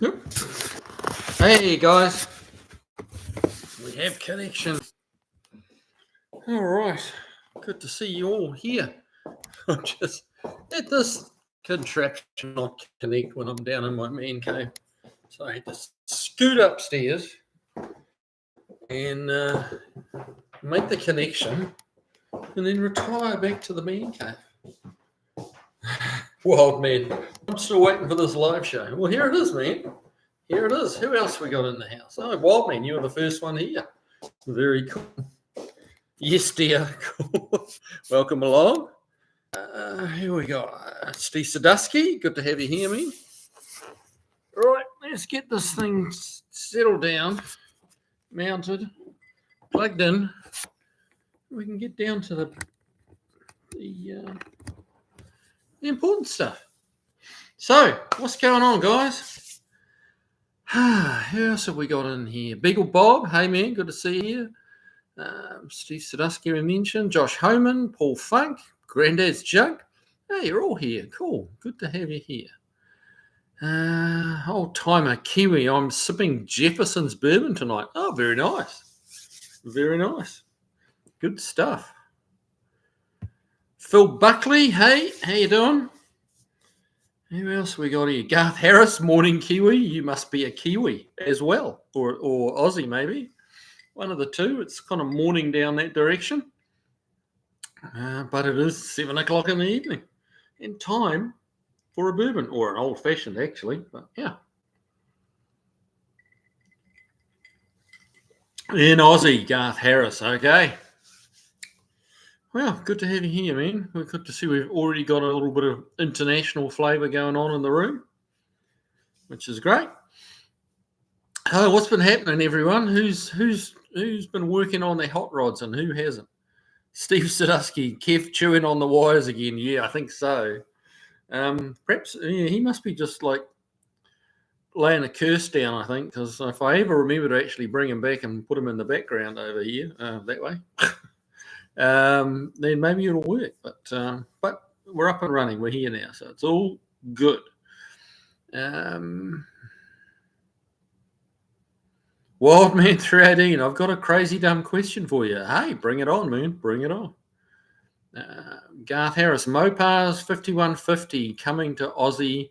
Yep. Hey guys, we have connection. All right, good to see you all here. I'm just let this contraption not connect when I'm down in my man cave, so I had to scoot upstairs and make the connection, and then retire back to the man cave. Wild man, I'm still waiting for this live show. Well, here it is, man. Here it is. Who else we got in the house? Oh, Wild man, you were the first one here. Very cool. Yes, dear. Cool. Welcome along. Here we go. Steve Sadusky, good to have you here, man. Right, let's get this thing settled down, mounted, plugged in. We can get down to the important stuff. So, what's going on, guys? Who else have we got in here? Beagle Bob, hey man, good to see you here. Steve Sadusky we mentioned, Josh Homan, Paul Funk, Granddad's Jug. Hey, you're all here. Cool. Good to have you here. Old timer Kiwi. I'm sipping Jefferson's bourbon tonight. Oh, very nice. Very nice. Good stuff. Phil Buckley. Hey, how you doing? Who else we got here? Garth Harris, morning Kiwi. You must be a Kiwi as well, or Aussie maybe. One of the two. It's kind of morning down that direction. But it is 7 o'clock in the evening. In time for a bourbon, or an old-fashioned actually, but yeah. In Aussie, Garth Harris, okay. Well, good to have you here, man. We're good to see we've already got a little bit of international flavour going on in the room, which is great. What's been happening, everyone? Who's been working on their hot rods and who hasn't? Steve Sadusky, Kev chewing on the wires again. Yeah, I think so. Perhaps he must be just like laying a curse down, I think, because if I ever remember to actually bring him back and put him in the background over here that way, then maybe it'll work. But we're up and running. We're here now, so it's all good. Wildman 318, I've got a crazy dumb question for you. Hey, bring it on, man. Bring it on. Garth Harris, Mopars 5150 coming to Aussie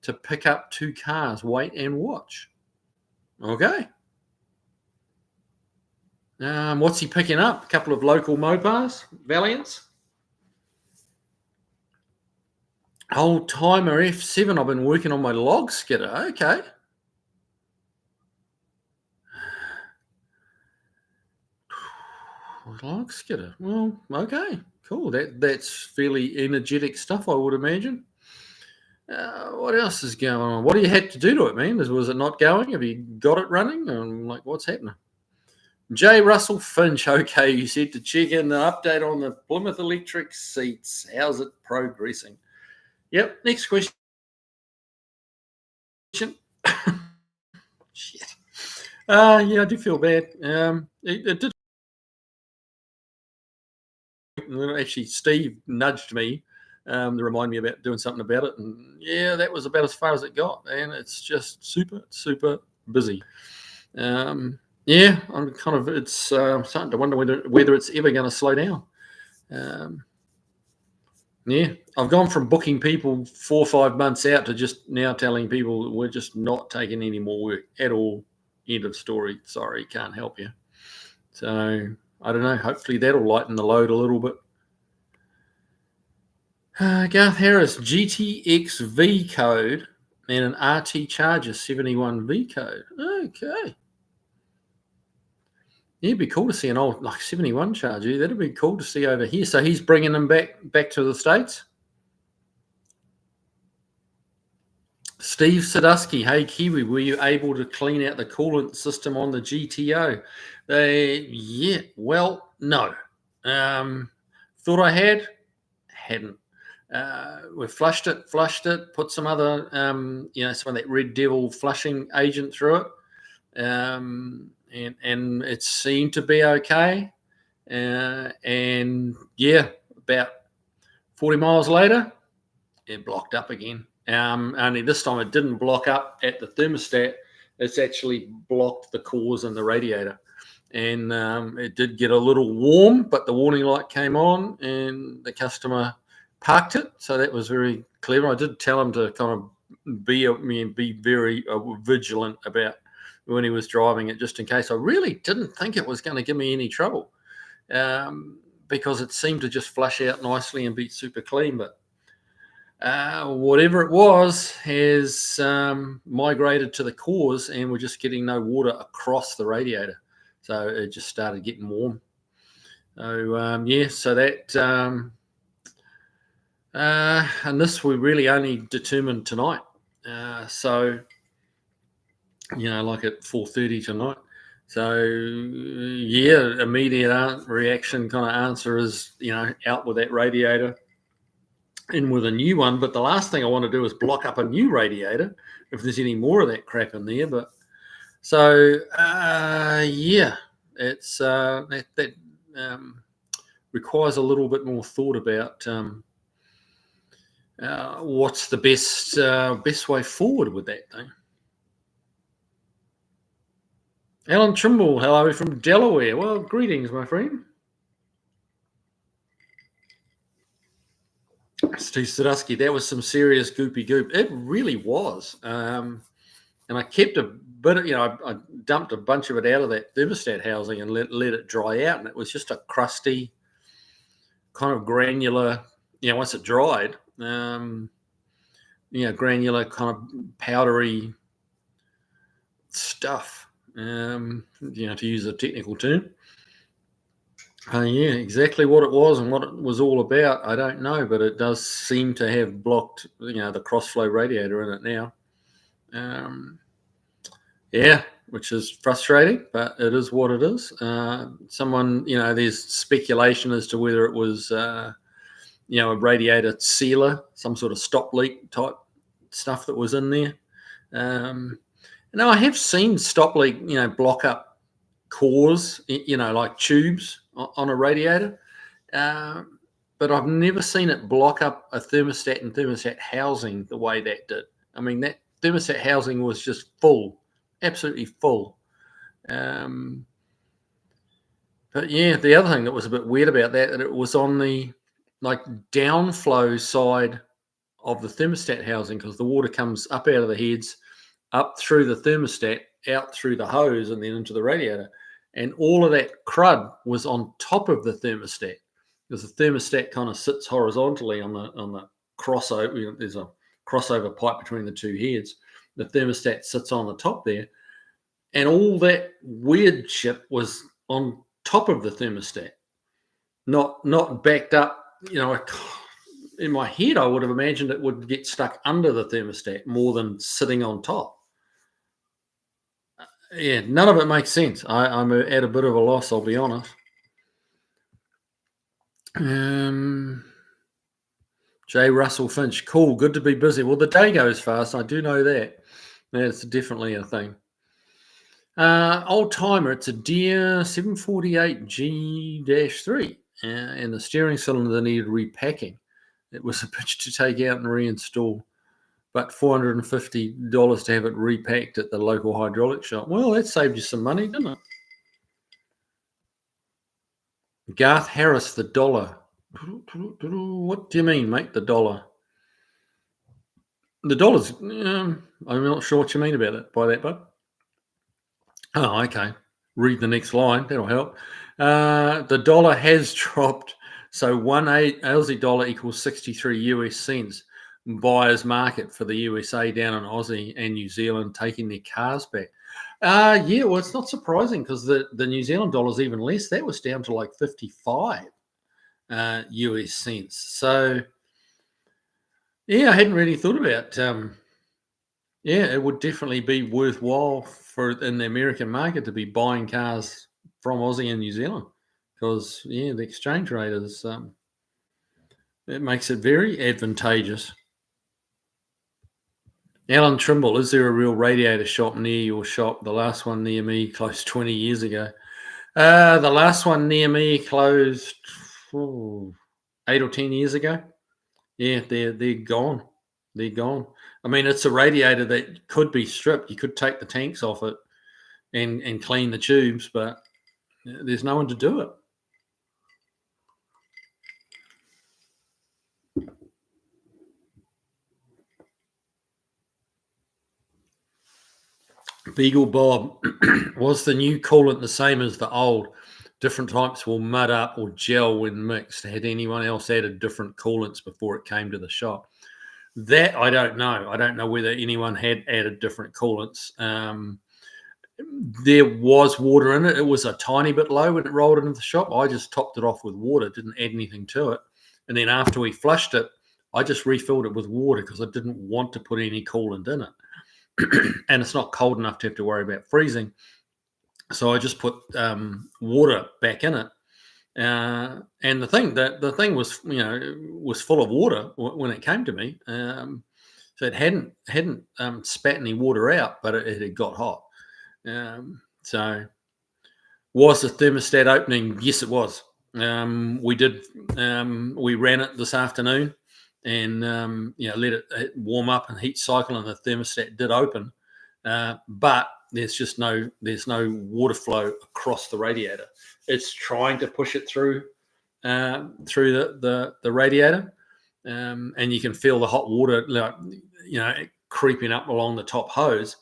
to pick up 2 cars. Wait and watch. Okay. What's he picking up? A couple of local Mopars, Valiants. Old timer F7. I've been working on my log skidder. Okay. Log skidder. Well, okay, cool. That's fairly energetic stuff, I would imagine. What else is going on? What do you have to do to it, man? Was it not going? Have you got it running? I'm like, what's happening? J. Russell Finch, okay, you said to check in the update on the Plymouth electric seats. How's it progressing? Yep, next question. Shit. Yeah, I do feel bad. It did. Actually, Steve nudged me to remind me about doing something about it. And yeah, that was about as far as it got. And it's just super, super busy. Yeah, I'm kind of, it's starting to wonder whether it's ever going to slow down. Yeah, I've gone from booking people 4 or 5 months out to just now telling people we're just not taking any more work at all. End of story. Sorry, can't help you. So I don't know. Hopefully that'll lighten the load a little bit. Garth Harris, GTX V code and an RT Charger 71 V code. Okay. Yeah, it'd be cool to see an old 71 Charger. That'd be cool to see over here. So he's bringing them back to the States. Steve Sadusky, hey Kiwi, were you able to clean out the coolant system on the GTO? Yeah, well, no. Thought I hadn't. We flushed it, put some other, some of that Red Devil flushing agent through it, and it seemed to be okay. And yeah, about 40 miles later, it blocked up again. Only this time it didn't block up at the thermostat. It's actually blocked the cores in the radiator. And it did get a little warm, but the warning light came on and the customer parked it. So that was very clever. I did tell him to kind of be very vigilant about when he was driving it, just in case. I really didn't think it was going to give me any trouble, because it seemed to just flush out nicely and be super clean. But whatever it was has migrated to the cores, and we're just getting no water across the radiator. So it just started getting warm. So so that and this we really only determined tonight. So like at 4:30 tonight. So immediate reaction kind of answer is out with that radiator, in with a new one. But the last thing I want to do is block up a new radiator if there's any more of that crap in there. But so it's that requires a little bit more thought about what's the best way forward with that thing. Alan Trimble, hello from Delaware. Well, greetings, my friend. Steve Sadusky, that was some serious goopy goop. It really was. And I kept a bit of, I dumped a bunch of it out of that thermostat housing and let it dry out. And it was just a crusty, kind of granular, once it dried, granular kind of powdery stuff, to use a technical term. Exactly what it was and what it was all about, I don't know, but it does seem to have blocked, the cross-flow radiator in it now. Which is frustrating, but it is what it is. Someone, there's speculation as to whether it was, a radiator sealer, some sort of stop leak type stuff that was in there. Now I have seen stop leak, block up cores, like tubes on a radiator, but I've never seen it block up a thermostat and thermostat housing the way that did. I mean, that thermostat housing was just full, absolutely full. But the other thing that was a bit weird about that it was on the downflow side of the thermostat housing, because the water comes up out of the heads, up through the thermostat, out through the hose, and then into the radiator. And all of that crud was on top of the thermostat, because the thermostat kind of sits horizontally on the crossover. There's a crossover pipe between the two heads. The thermostat sits on the top there, and all that weird shit was on top of the thermostat, not backed up. In my head, I would have imagined it would get stuck under the thermostat more than sitting on top. None of it makes sense. I'm at a bit of a loss, I'll be honest. J. Russell Finch, cool, good to be busy. Well, the day goes fast, I do know that. That's definitely a thing. Old timer, it's a Deere 748G-3, and the steering cylinder needed repacking. It was a bitch to take out and reinstall, but $450 to have it repacked at the local hydraulic shop. Well, that saved you some money, didn't it? Garth Harris, the dollar. What do you mean, mate, the dollar? The dollar's, I'm not sure what you mean about it, by that, bud. Oh, okay. Read the next line. That'll help. The dollar has dropped. So one Aussie dollar equals 63 US cents. Buyer's market for the USA down in Aussie and New Zealand taking their cars back. Well, it's not surprising, because the New Zealand dollar is even less. That was down to like 55 US cents. So, I hadn't really thought about it would definitely be worthwhile in the American market to be buying cars from Aussie and New Zealand, because the exchange rate is it makes it very advantageous. Alan Trimble, is there a real radiator shop near your shop? The last one near me closed 20 years ago. The last one near me closed 8 or 10 years ago. Yeah, they're gone. They're gone. I mean, it's a radiator that could be stripped. You could take the tanks off it and clean the tubes, but there's no one to do it. Beagle Bob, was the new coolant the same as the old? Different types will mud up or gel when mixed. Had anyone else added different coolants before it came to the shop? That I don't know. I don't know whether anyone had added different coolants. There was water in it. It was a tiny bit low when it rolled into the shop. I just topped it off with water, didn't add anything to it. And then after we flushed it, I just refilled it with water because I didn't want to put any coolant in it. And it's not cold enough to have to worry about freezing. So I just put water back in it. And the thing was, was full of water when it came to me. So it hadn't spat any water out, but it had got hot. So was the thermostat opening? Yes, it was. We ran it this afternoon and let it warm up and heat cycle, and the thermostat did open, but there's no water flow across the radiator. It's trying to push it through the radiator, and you can feel the hot water creeping up along the top hose.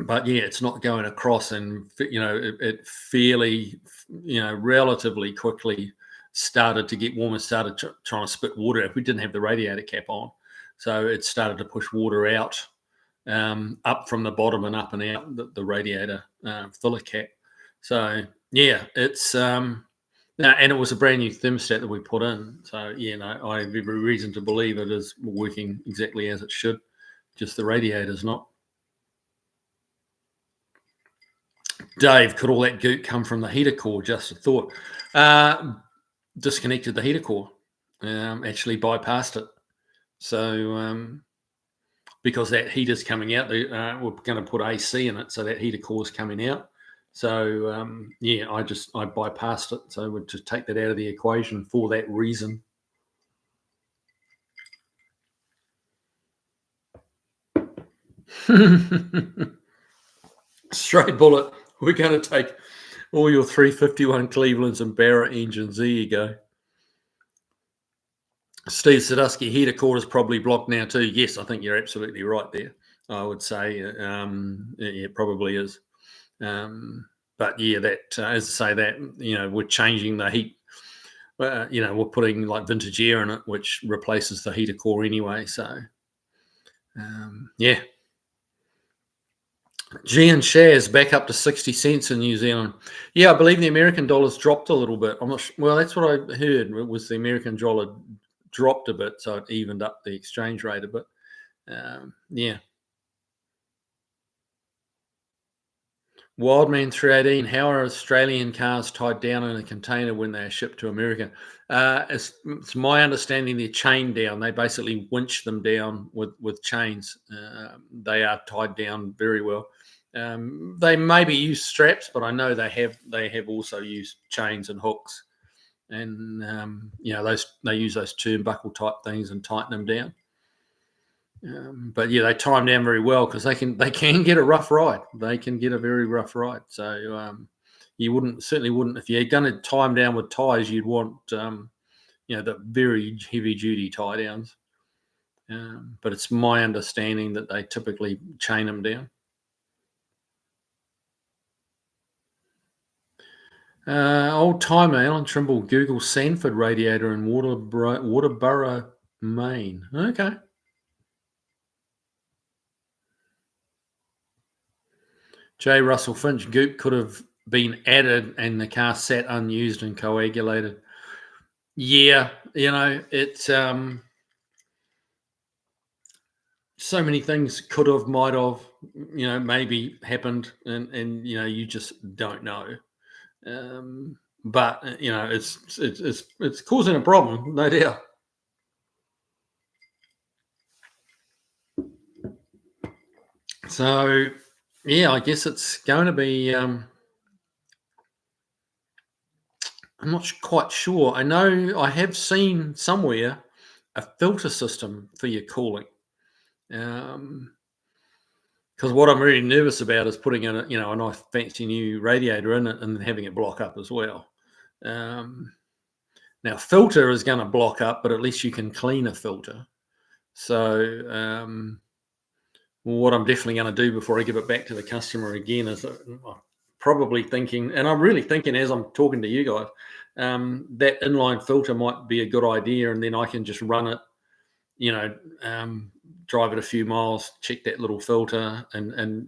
But yeah, it's not going across, and it fairly relatively quickly started to get warm and started trying to spit water out. We didn't have the radiator cap on, so it started to push water out up from the bottom and up and out the radiator filler cap. So yeah, it's and it was a brand new thermostat that we put in. So I have every reason to believe it is working exactly as it should. Just the radiator's not. Dave, could all that goop come from the heater core? Just a thought. Disconnected the heater core, actually bypassed it. So because that heater's coming out, we're going to put AC in it, so that heater core is coming out. So I bypassed it. So we'd just take that out of the equation for that reason. Straight bullet. We're going to take all your 351 Clevelands and Barrett engines. There you go. Steve Sadusky, heater core is probably blocked now too. Yes, I think you're absolutely right there. I would say it probably is. But yeah, that as I say, that we're changing the heat. We're putting like vintage air in it, which replaces the heater core anyway. So yeah. G and shares back up to 60 cents in New Zealand. Yeah, I believe the American dollar's dropped a little bit. I'm not sure. Well, that's what I heard. It was the American dollar dropped a bit, so it evened up the exchange rate a bit. Yeah. Wildman 318. How are Australian cars tied down in a container when they are shipped to America? It's my understanding they're chained down. They basically winch them down with chains. They are tied down very well. They maybe use straps, but I know they have also used chains and hooks, and they use those turnbuckle type things and tighten them down. But yeah, they tie them down very well because they can get a rough ride. They can get a very rough ride. So you certainly wouldn't if you're going to tie them down with ties. You'd want the very heavy duty tie downs. But it's my understanding that they typically chain them down. Old timer Alan Trimble, Google Sanford radiator in Waterborough, Maine. Okay. J. Russell Finch, goop could have been added and the car sat unused and coagulated. Yeah, it's so many things could have, might have, maybe happened, and you just don't know. But it's causing a problem, no doubt. So yeah, I guess it's going to be. I'm not quite sure. I know I have seen somewhere a filter system for your cooling. Because what I'm really nervous about is putting in a nice fancy new radiator in it and having it block up as well. Now filter is going to block up, but at least you can clean a filter. So what I'm definitely going to do before I give it back to the customer again is probably thinking, and I'm really thinking as I'm talking to you guys, that inline filter might be a good idea, and then I can just run it, drive it a few miles, check that little filter, and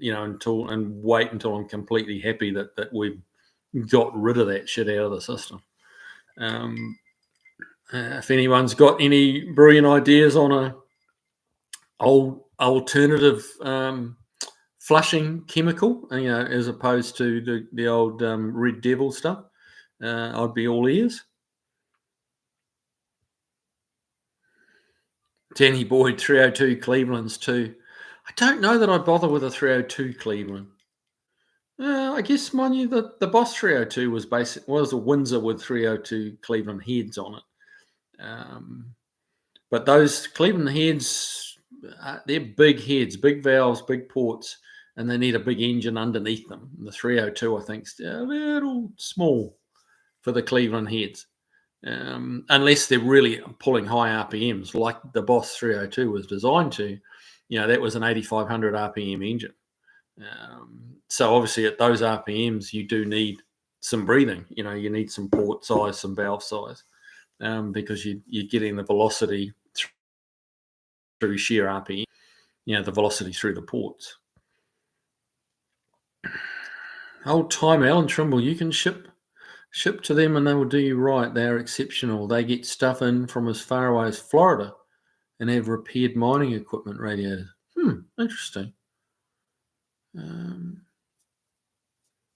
wait until I'm completely happy that we've got rid of that shit out of the system. If anyone's got any brilliant ideas on a alternative flushing chemical, as opposed to the old Red Devil stuff, I'd be all ears. Danny Boyd, 302 Cleveland's too. I don't know that I'd bother with a 302 Cleveland. I guess, mind you, the Boss 302 was a Windsor with 302 Cleveland heads on it. But those Cleveland heads, they're big heads, big valves, big ports, and they need a big engine underneath them. The 302, I think, is a little small for the Cleveland heads. Unless they're really pulling high RPMs like the Boss 302 was designed to. That was an 8,500 RPM engine. So obviously at those RPMs, you do need some breathing. You need some port size, some valve size, because you're getting the velocity through sheer RPM, the velocity through the ports. Old time Alan Trimble, you can ship to them and they will do you right. They are exceptional. They get stuff in from as far away as Florida and have repaired mining equipment radiators. Interesting.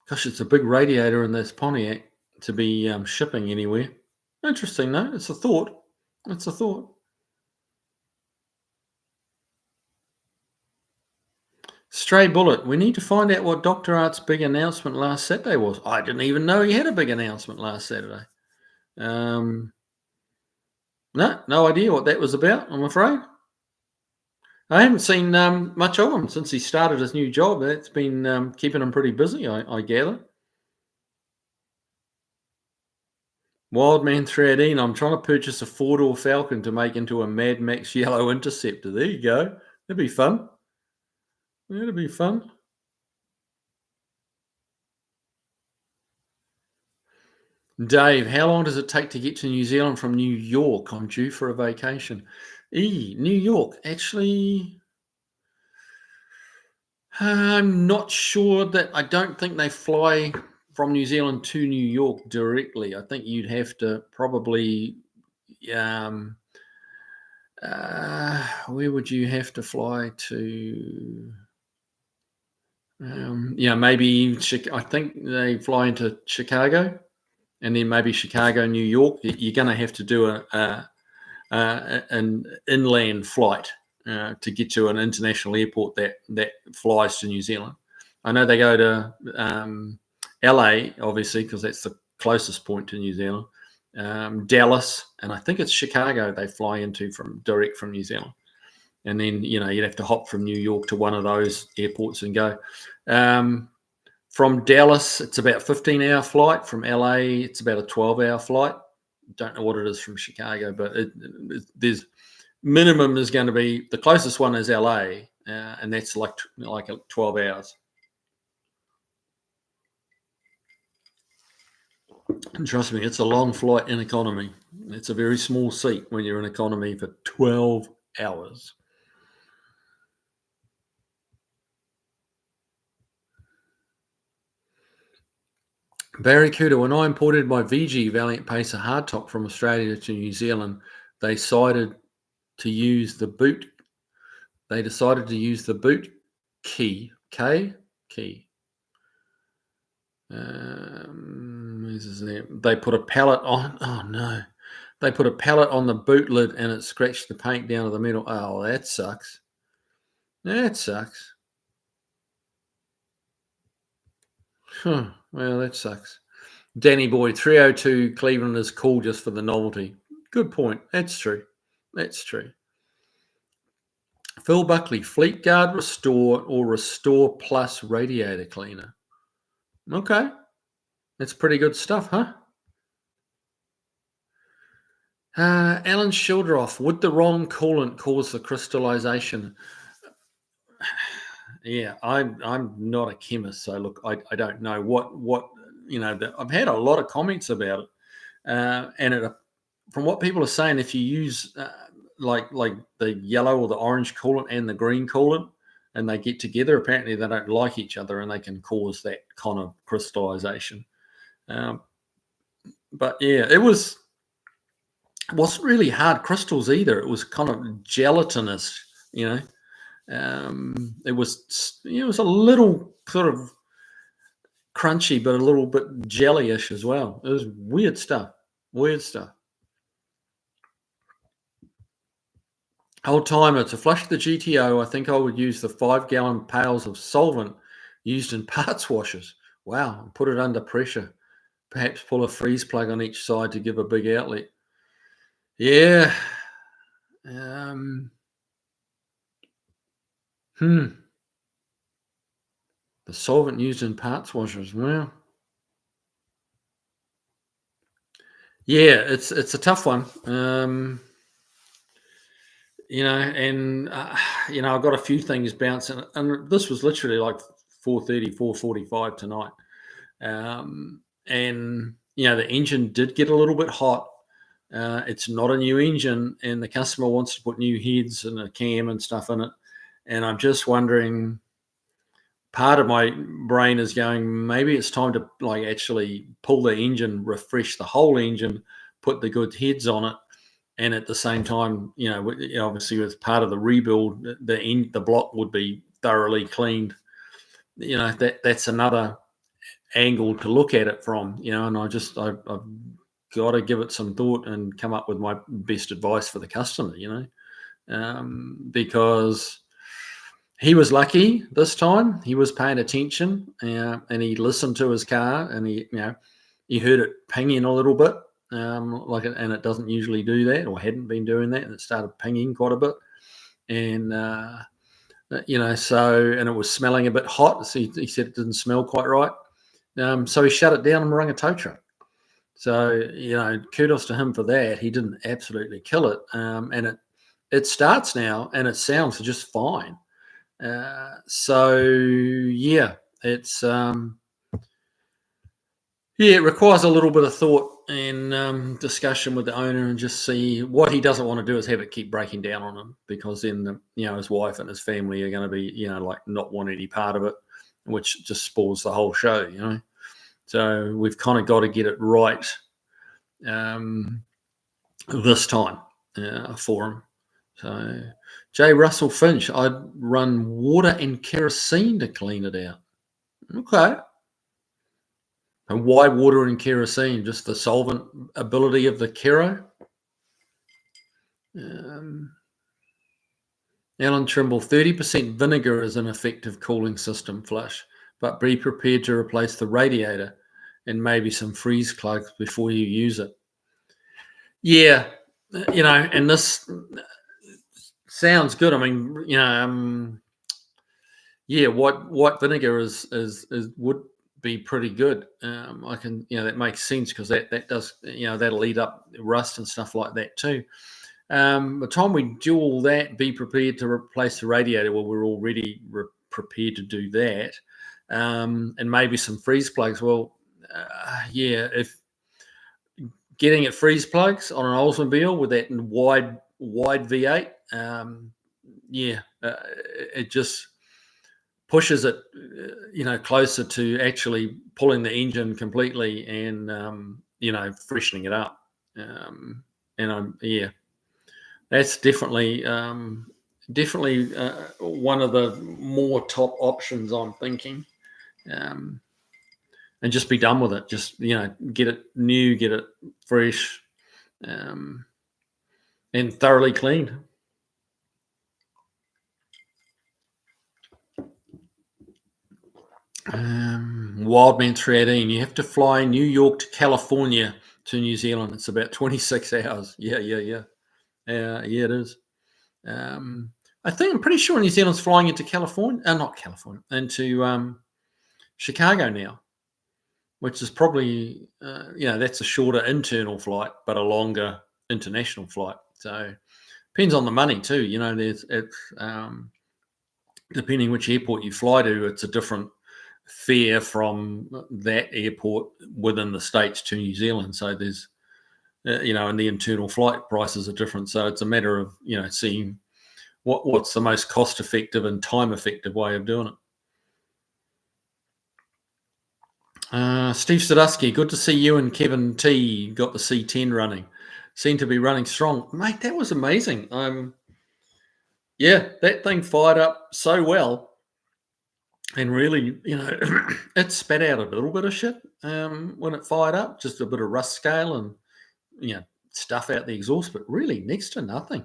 Gosh, it's a big radiator in this Pontiac to be shipping anywhere. Interesting, though. It's a thought. Stray Bullet, we need to find out what Dr. Art's big announcement last Saturday was. I didn't even know he had a big announcement last Saturday. No idea what that was about, I'm afraid. I haven't seen much of him since he started his new job. That's been keeping him pretty busy, I gather. Wildman 318, I'm trying to purchase a 4-door Falcon to make into a Mad Max Yellow Interceptor. There you go. That'd be fun. Dave, how long does it take to get to New Zealand from New York? I'm due for a vacation. New York. Actually, I'm not sure I don't think they fly from New Zealand to New York directly. I think you'd have to probably, where would you have to fly to? Maybe I think they fly into Chicago, and then maybe Chicago, New York. You're going to have to do an inland flight to get to an international airport that flies to New Zealand. I know they go to LA, obviously, because that's the closest point to New Zealand. Dallas, and I think it's Chicago they fly into direct from New Zealand. And then, you'd have to hop from New York to one of those airports and go. From Dallas, it's about a 15-hour flight. From LA, it's about a 12-hour flight. Don't know what it is from Chicago, but there's minimum is going to be, the closest one is LA, and that's like 12 hours. And trust me, it's a long flight in economy. It's a very small seat when you're in economy for 12 hours. Barracuda, when I imported my VG Valiant Pacer hardtop from Australia to New Zealand, they decided to use the boot. They decided to use the boot key. They put a pallet on. Oh no! They put a pallet on the boot lid and it scratched the paint down to the metal. Oh, that sucks. Huh. Well, that sucks. Danny Boy, 302 Cleveland is cool just for the novelty. Good point. That's true. That's true. Phil Buckley, Fleet Guard Restore or Restore Plus Radiator Cleaner. Okay. That's pretty good stuff, huh? Alan Schildroff, would the wrong coolant cause the crystallization? Yeah, I'm not a chemist, so look, I don't know what I've had a lot of comments about it, and from what people are saying, if you use like the yellow or the orange coolant and the green coolant, and they get together, apparently they don't like each other, and they can cause that kind of crystallization. Um, but yeah, wasn't really hard crystals either. It was kind of gelatinous, you know. It was a little sort of crunchy, but a little bit jellyish as well. It was weird stuff. Weird stuff. Old timer, to flush the GTO, I think I would use the 5-gallon pails of solvent used in parts washers. Wow, and put it under pressure. Perhaps pull a freeze plug on each side to give a big outlet. Yeah. The solvent used in parts washers. Well, yeah, it's a tough one. And I've got a few things bouncing, and this was literally like 4:30, 4:45 tonight. And the engine did get a little bit hot. It's not a new engine, and the customer wants to put new heads and a cam and stuff in it. And I'm just wondering, part of my brain is going, maybe it's time to like actually pull the engine, refresh the whole engine, put the good heads on it, and at the same time, obviously as part of the rebuild, the block would be thoroughly cleaned. That's another angle to look at it from. And I've got to give it some thought and come up with my best advice for the customer. Because he was lucky this time. He was paying attention, and he listened to his car, and he heard it pinging a little bit, and it doesn't usually do that, or hadn't been doing that, and it started pinging quite a bit, and and it was smelling a bit hot. So he said it didn't smell quite right, so he shut it down and rung a tow truck. So kudos to him for that. He didn't absolutely kill it, and it starts now, and it sounds just fine. So yeah, it's it requires a little bit of thought and discussion with the owner, and just see what he doesn't want to do is have it keep breaking down on him, because then his wife and his family are going to be like not want any part of it, which just spoils the whole show. So we've kind of got to get it right this time for him. So J. Russell Finch, I'd run water and kerosene to clean it out. Okay. And why water and kerosene? Just the solvent ability of the Kero? Alan Trimble, 30% vinegar is an effective cooling system flush, but be prepared to replace the radiator and maybe some freeze plugs before you use it. Yeah, and this sounds good. I mean, white vinegar is would be pretty good. I can, that makes sense, because that does, that'll eat up rust and stuff like that too. By the time we do all that, be prepared to replace the radiator. Well, we're already prepared to do that, and maybe some freeze plugs. Well, if getting it freeze plugs on an Oldsmobile with that wide V8, it just pushes it, closer to actually pulling the engine completely and freshening it up. That's definitely one of the more top options I'm thinking. And just be done with it. Just get it new, get it fresh, and thoroughly cleaned. Wildman 318. You have to fly New York to California to New Zealand. It's about 26 hours. Yeah. Yeah, it is. I think I'm pretty sure New Zealand's flying into California, not California, into Chicago now, which is probably that's a shorter internal flight, but a longer international flight. So depends on the money too. Depending which airport you fly to, it's a different fare from that airport within the states to New Zealand. So there's and the internal flight prices are different. So it's a matter of seeing what's the most cost effective and time effective way of doing it. Steve Sadusky, good to see you and Kevin T got the C10 running. Seem to be running strong. Mate, that was amazing. That thing fired up so well. And really, it spat out a little bit of shit when it fired up, just a bit of rust scale and, stuff out the exhaust, but really next to nothing.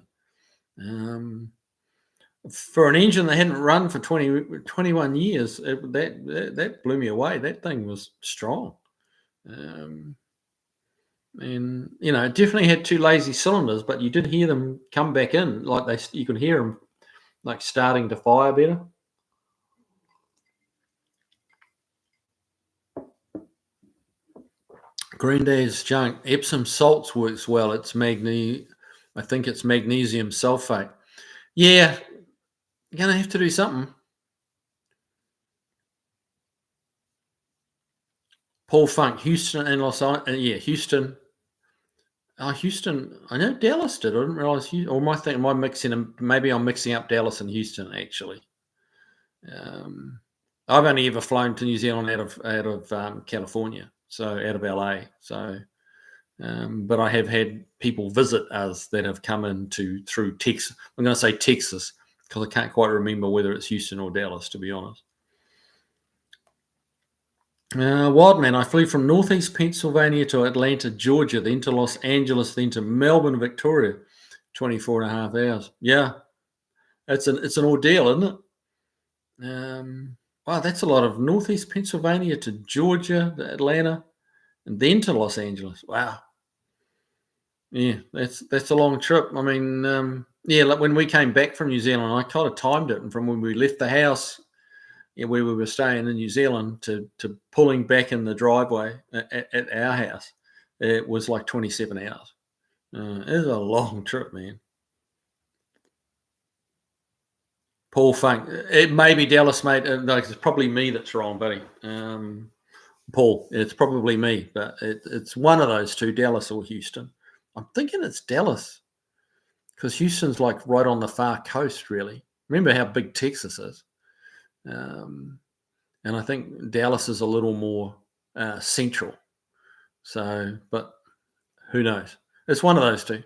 For an engine that hadn't run for 21 years, that blew me away. That thing was strong. And, it definitely had two lazy cylinders, but you did hear them come back in. You could hear them like starting to fire better. Granddad's junk. Epsom salts works well. I think it's magnesium sulfate. Yeah, you're gonna have to do something. Paul Funk, Houston and Los Angeles. Yeah, Houston. Houston. I know Dallas did. I didn't realize. Or am I mixing them? Maybe I'm mixing up Dallas and Houston actually. I've only ever flown to New Zealand out of California, so out of LA. So, but I have had people visit us that have come in through Texas. I'm going to say Texas because I can't quite remember whether it's Houston or Dallas, to be honest. Wildman, I flew from northeast Pennsylvania to Atlanta, Georgia, then to Los Angeles, then to Melbourne, Victoria, 24 and a half hours. Yeah, it's an ordeal, isn't it? Wow, that's a lot of northeast Pennsylvania to Georgia, to Atlanta, and then to Los Angeles. Wow. Yeah, that's a long trip. I mean, like when we came back from New Zealand, I kind of timed it, and from when we left the house where we were staying in New Zealand to pulling back in the driveway at our house, it was like 27 hours. It was a long trip, man. Paul Funk. It may be Dallas, mate. No, it's probably me that's wrong, buddy. Paul, it's probably me, but it's one of those two, Dallas or Houston. I'm thinking it's Dallas because Houston's like right on the far coast, really. Remember how big Texas is. And I think Dallas is a little more central. So, but who knows? It's one of those two.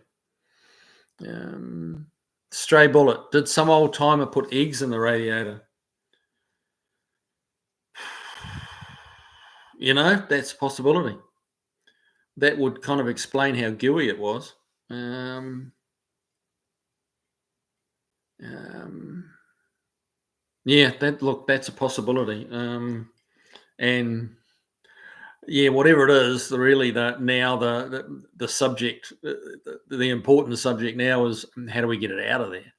Stray bullet. Did some old timer put eggs in the radiator? That's a possibility. That would kind of explain how gooey it was. That's a possibility. And yeah, whatever it is, the subject, the important subject now is how do we get it out of there?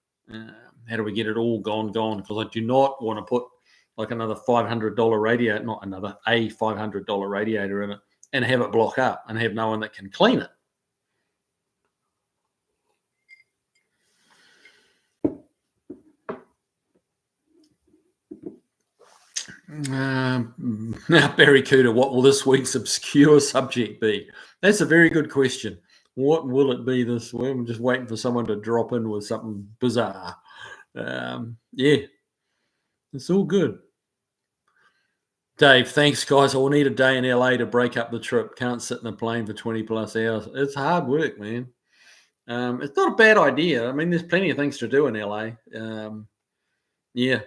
How do we get it all gone? Because I do not want to put like another $500 radiator, not another a $500 radiator in it, and have it block up and have no one that can clean it. Now, Barry Cooter, what will this week's obscure subject be? That's a very good question. What will it be this week? I'm just waiting for someone to drop in with something bizarre. Yeah, it's all good. Dave, thanks, guys. I will need a day in LA to break up the trip. Can't sit in a plane for 20 plus hours. It's hard work, man. It's not a bad idea. I mean, there's plenty of things to do in LA. Yeah.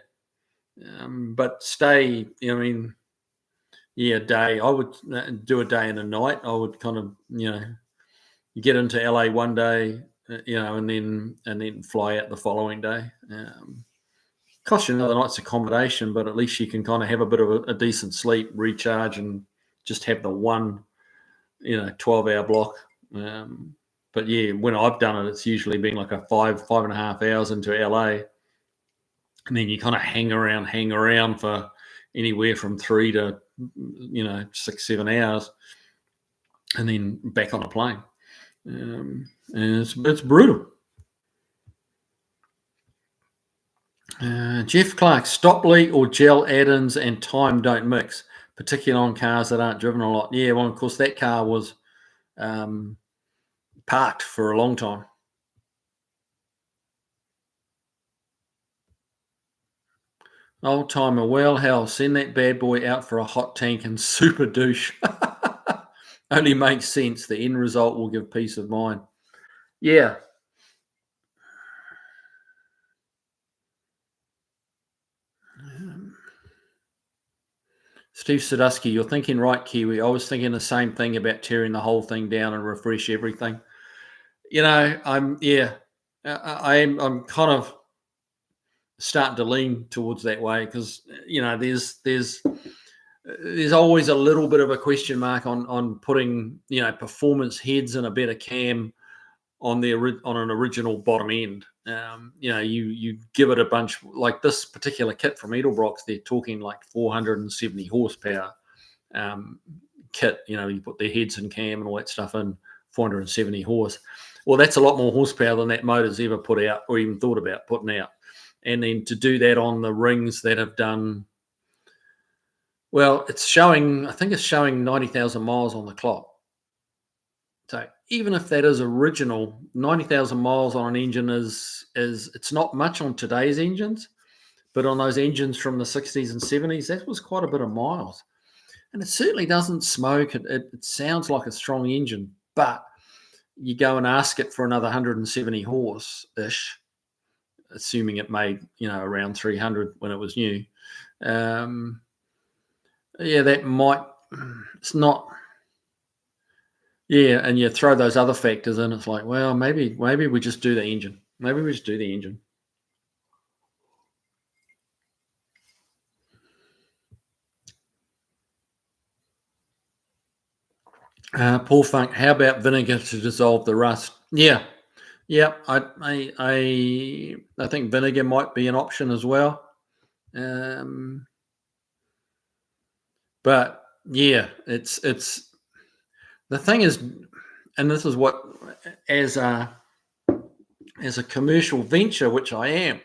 But stay, a day. I would do a day and a night. I would kind of, you get into LA one day, and then fly out the following day. Cost you another night's accommodation, but at least you can kind of have a bit of a decent sleep, recharge, and just have the one, 12-hour block. But But yeah, when I've done it, it's usually been like a 5.5 hours into LA, and then you kind of hang around for anywhere from 3 to 6-7 hours, and then back on a plane. And it's brutal. Jeff Clark, stop leak or gel add-ins and time don't mix, particularly on cars that aren't driven a lot. Yeah, well, of course, that car was parked for a long time. Old timer, well, hell, send that bad boy out for a hot tank and super douche. Only makes sense. The end result will give peace of mind. Yeah. Steve Sadusky, you're thinking right, Kiwi. I was thinking the same thing about tearing the whole thing down and refresh everything. I'm kind of starting to lean towards that way because there's always a little bit of a question mark on putting performance heads and a better cam on an original bottom end. You give it a bunch like this particular kit from Edelbrock's. They're talking like 470 horsepower kit. You put their heads and cam and all that stuff in 470 horse. Well, that's a lot more horsepower than that motor's ever put out or even thought about putting out. And then to do that on the rings that have done, well, I think it's showing 90,000 miles on the clock. So even if that is original, 90,000 miles on an engine is it's not much on today's engines, but on those engines from the 60s and 70s, that was quite a bit of miles. And it certainly doesn't smoke. It sounds like a strong engine, but you go and ask it for another 170 horse-ish, assuming it made, around 300 when it was new. That might, it's not, yeah, and you throw those other factors in, it's like, well, maybe we just do the engine. Maybe we just do the engine. Paul Funk, how about vinegar to dissolve the rust? Yeah. I think vinegar might be an option as well. But yeah, it's the thing is, and this is what as a commercial venture, which I am,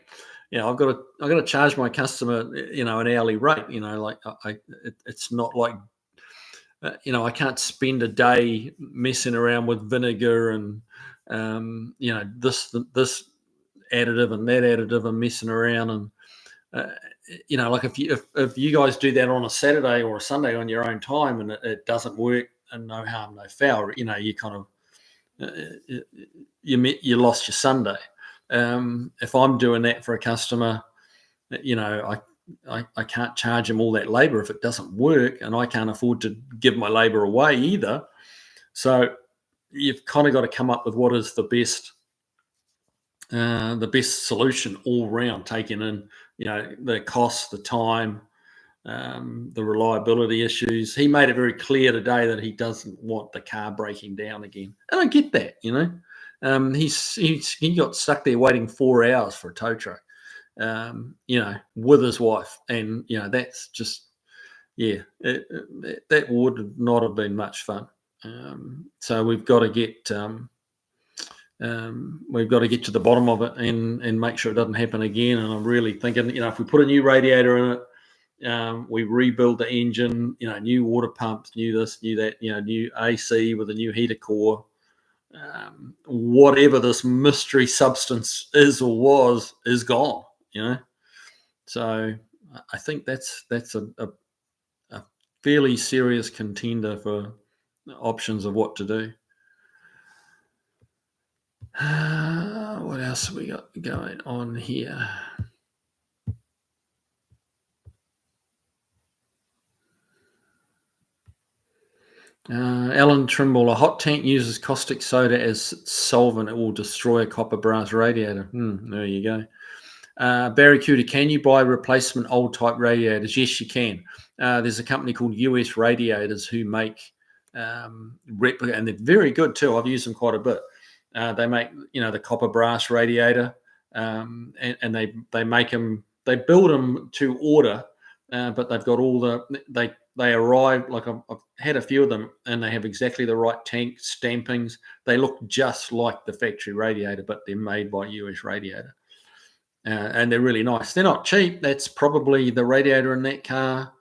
I've got to charge my customer, an hourly rate. It's not like I can't spend a day messing around with vinegar and this additive and that additive and messing around and like if you guys do that on a Saturday or a Sunday on your own time and it doesn't work and no harm no foul, you kind of you lost your Sunday. If I'm doing that for a customer, I can't charge him all that labor if it doesn't work, and I can't afford to give my labor away either. So you've kind of got to come up with what is the best solution all round, taking in the cost, the time, the reliability issues. He made it very clear today that he doesn't want the car breaking down again, and I get that. He got stuck there waiting 4 hours for a tow truck. With his wife, and that's just that would not have been much fun. So we've got to get to the bottom of it and make sure it doesn't happen again. And I'm really thinking, if we put a new radiator in it, we rebuild the engine, new water pumps, new this, new that, new AC with a new heater core. Whatever this mystery substance is or was is gone. So I think that's a fairly serious contender for options of what to do. What else have we got going on here? Alan Trimble, a hot tank uses caustic soda as solvent. It will destroy a copper brass radiator. There you go. Barry Cuda, can you buy replacement old type radiators? Yes, you can. There's a company called US Radiators who make replica, and they're very good too. I've used them quite a bit. They make, the copper brass radiator, and they make them. They build them to order, but they've got all they arrive, like I've had a few of them, and they have exactly the right tank stampings. They look just like the factory radiator, but they're made by US Radiator, and they're really nice. They're not cheap. That's probably the radiator in that car.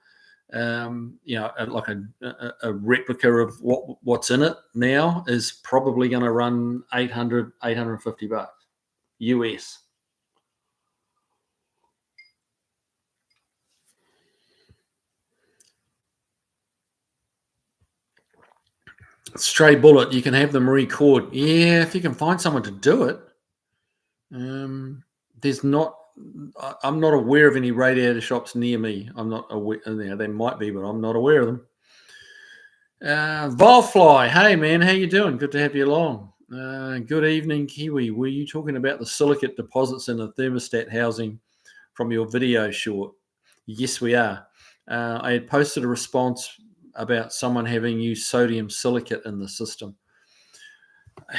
Like a replica of what's in it now is probably going to run $850 US. Stray Bullet, you can have them record. Yeah, if you can find someone to do it. I'm not aware of any radiator shops near me. I'm not aware. There might be, but I'm not aware of them. Volfly, hey man, how you doing? Good to have you along. Good evening, Kiwi. Were you talking about the silicate deposits in the thermostat housing from your video short? Yes, we are. I had posted a response about someone having used sodium silicate in the system.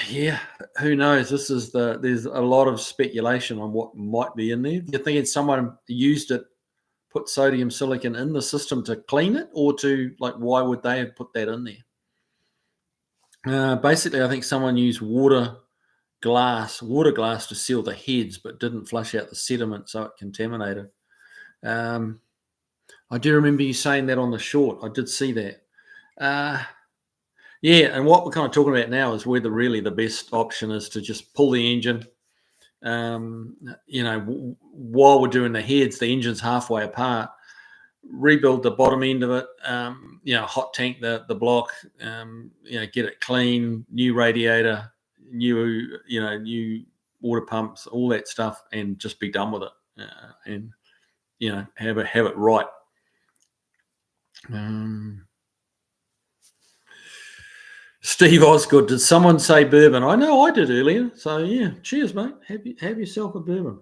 Yeah, who knows? There's a lot of speculation on what might be in there. You're thinking someone used it, put sodium silicon in the system to clean it, or why would they have put that in there? Basically, I think someone used water glass to seal the heads, but didn't flush out the sediment, so it contaminated. I do remember you saying that on the short. I did see that. Yeah, and what we're kind of talking about now is whether really the best option is to just pull the engine. While we're doing the heads, the engine's halfway apart. Rebuild the bottom end of it. Hot tank the block. Get it clean, new radiator, new water pumps, all that stuff, and just be done with it. And have it right. Steve Osgood, did someone say bourbon? I know I did earlier. So yeah, cheers, mate. Have yourself a bourbon.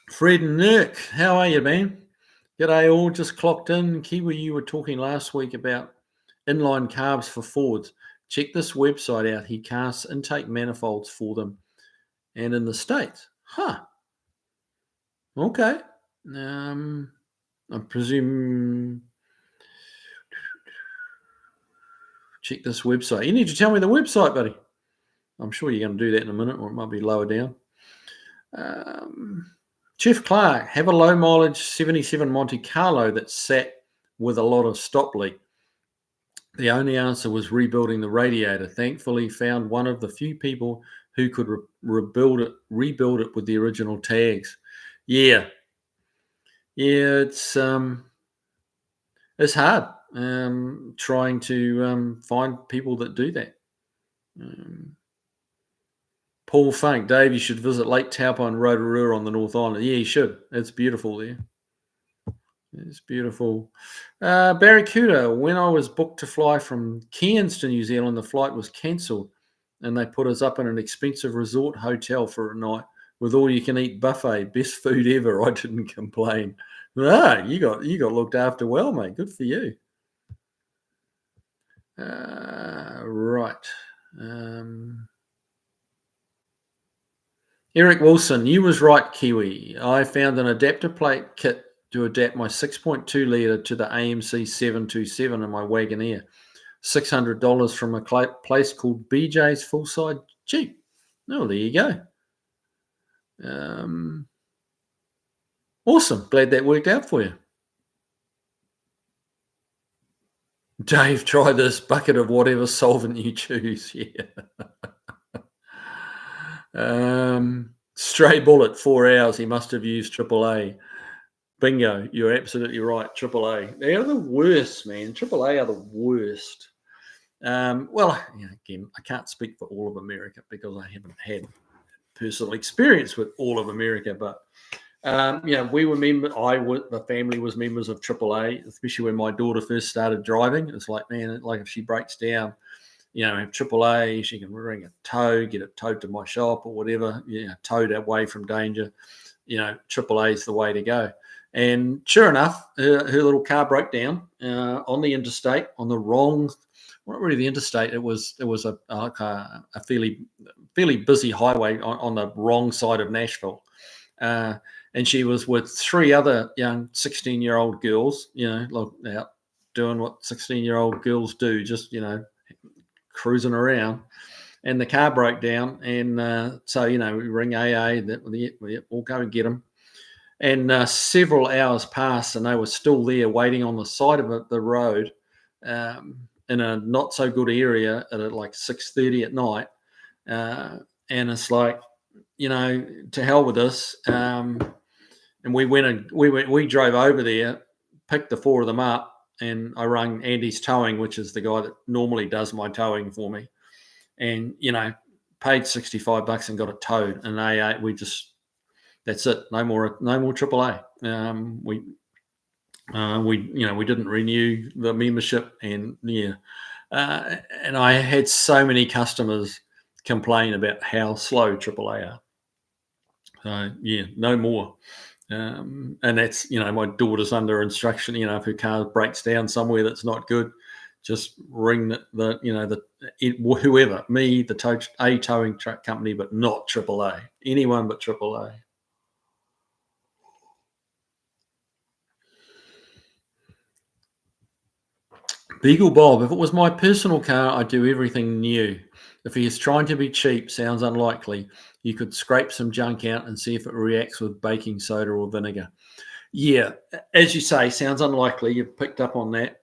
Fred and Nick, how are you, man? G'day all, just clocked in. Kiwi, you were talking last week about inline carbs for Fords. Check this website out. He casts intake manifolds for them and in the States. Huh. Okay. I presume... Check this website. You need to tell me the website, buddy. I'm sure you're going to do that in a minute, or it might be lower down. Jeff Clark, have a low mileage 77 Monte Carlo that sat with a lot of stop leak. The only answer was rebuilding the radiator. Thankfully, found one of the few people who could rebuild it with the original tags. Yeah, it's hard trying to find people that do that. Paul Funk, Dave, you should visit Lake Taupo and Rotorua on the North Island. Yeah, you should. It's beautiful there. It's beautiful. Barracuda, when I was booked to fly from Cairns to New Zealand, the flight was cancelled and they put us up in an expensive resort hotel for a night with all-you-can-eat buffet. Best food ever. I didn't complain. You got looked after well, mate. Good for you. Right. Eric Wilson, you was right, Kiwi. I found an adapter plate kit to adapt my 6.2 litre to the AMC 727 in my Wagoneer. $600 from a place called BJ's Full-Side Jeep. Oh, there you go. Awesome. Glad that worked out for you. Dave, try this bucket of whatever solvent you choose. Yeah. Stray Bullet, 4 hours. He must have used AAA. Bingo. You're absolutely right. AAA. They are the worst, man. AAA are the worst. Again, I can't speak for all of America because I haven't had personal experience with all of America, but we were the family was members of AAA, especially when my daughter first started driving. It's like, man, like if she breaks down, have AAA, she can ring a tow, get it towed to my shop or whatever, towed away from danger. AAA is the way to go. And sure enough, her little car broke down on the interstate, on the wrong, well, not really the interstate. It was a fairly busy highway on the wrong side of Nashville, uh, and she was with three other young 16-year-old girls, out doing what 16-year-old girls do, just cruising around. And the car broke down, and so we ring AA. That we'll go and get them. And several hours passed, and they were still there waiting on the side of the road, in a not so good area at like 6:30 at night. And it's like, to hell with this. And we drove over there, picked the four of them up, and I rang Andy's Towing, which is the guy that normally does my towing for me, and paid $65 and got it towed. And that's it. No more AAA. We didn't renew the membership, and and I had so many customers complain about how slow AAA are. So no more. And that's my daughter's under instruction. If her car breaks down somewhere that's not good, just ring whoever, me, a towing truck company, but not AAA. Anyone but AAA. Beagle Bob, if it was my personal car, I'd do everything new. If he is trying to be cheap, sounds unlikely. You could scrape some junk out and see if it reacts with baking soda or vinegar. Yeah, as you say, sounds unlikely. You've picked up on that.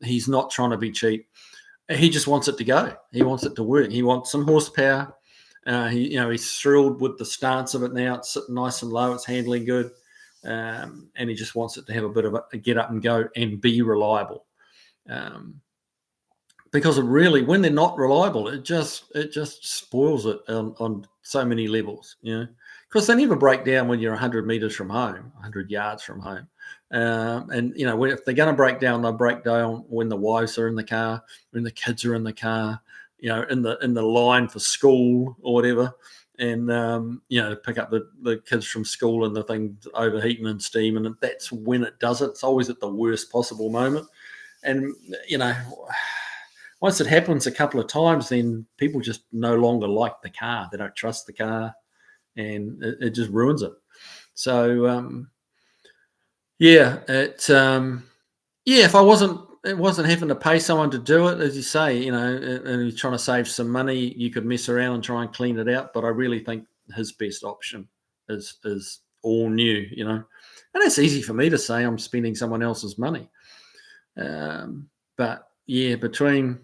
He's not trying to be cheap. He just wants it to go. He wants it to work. He wants some horsepower. He's thrilled with the stance of it now. It's sitting nice and low. It's handling good, and he just wants it to have a bit of a get up and go and be reliable. Because when they're not reliable, it just spoils it on so many levels. Because they never break down when you're 100 meters from home, 100 yards from home. And if they're going to break down, they'll break down when the wives are in the car, when the kids are in the car, in the line for school or whatever. And to pick up the kids from school and the thing overheating and steaming, and that's when it does it. It's always at the worst possible moment. And once it happens a couple of times, then people just no longer like the car. They don't trust the car, and it just ruins it. So if it wasn't having to pay someone to do it, as you say, and he's trying to save some money, you could mess around and try and clean it out. But I really think his best option is all new, and it's easy for me to say. I'm spending someone else's money. But between,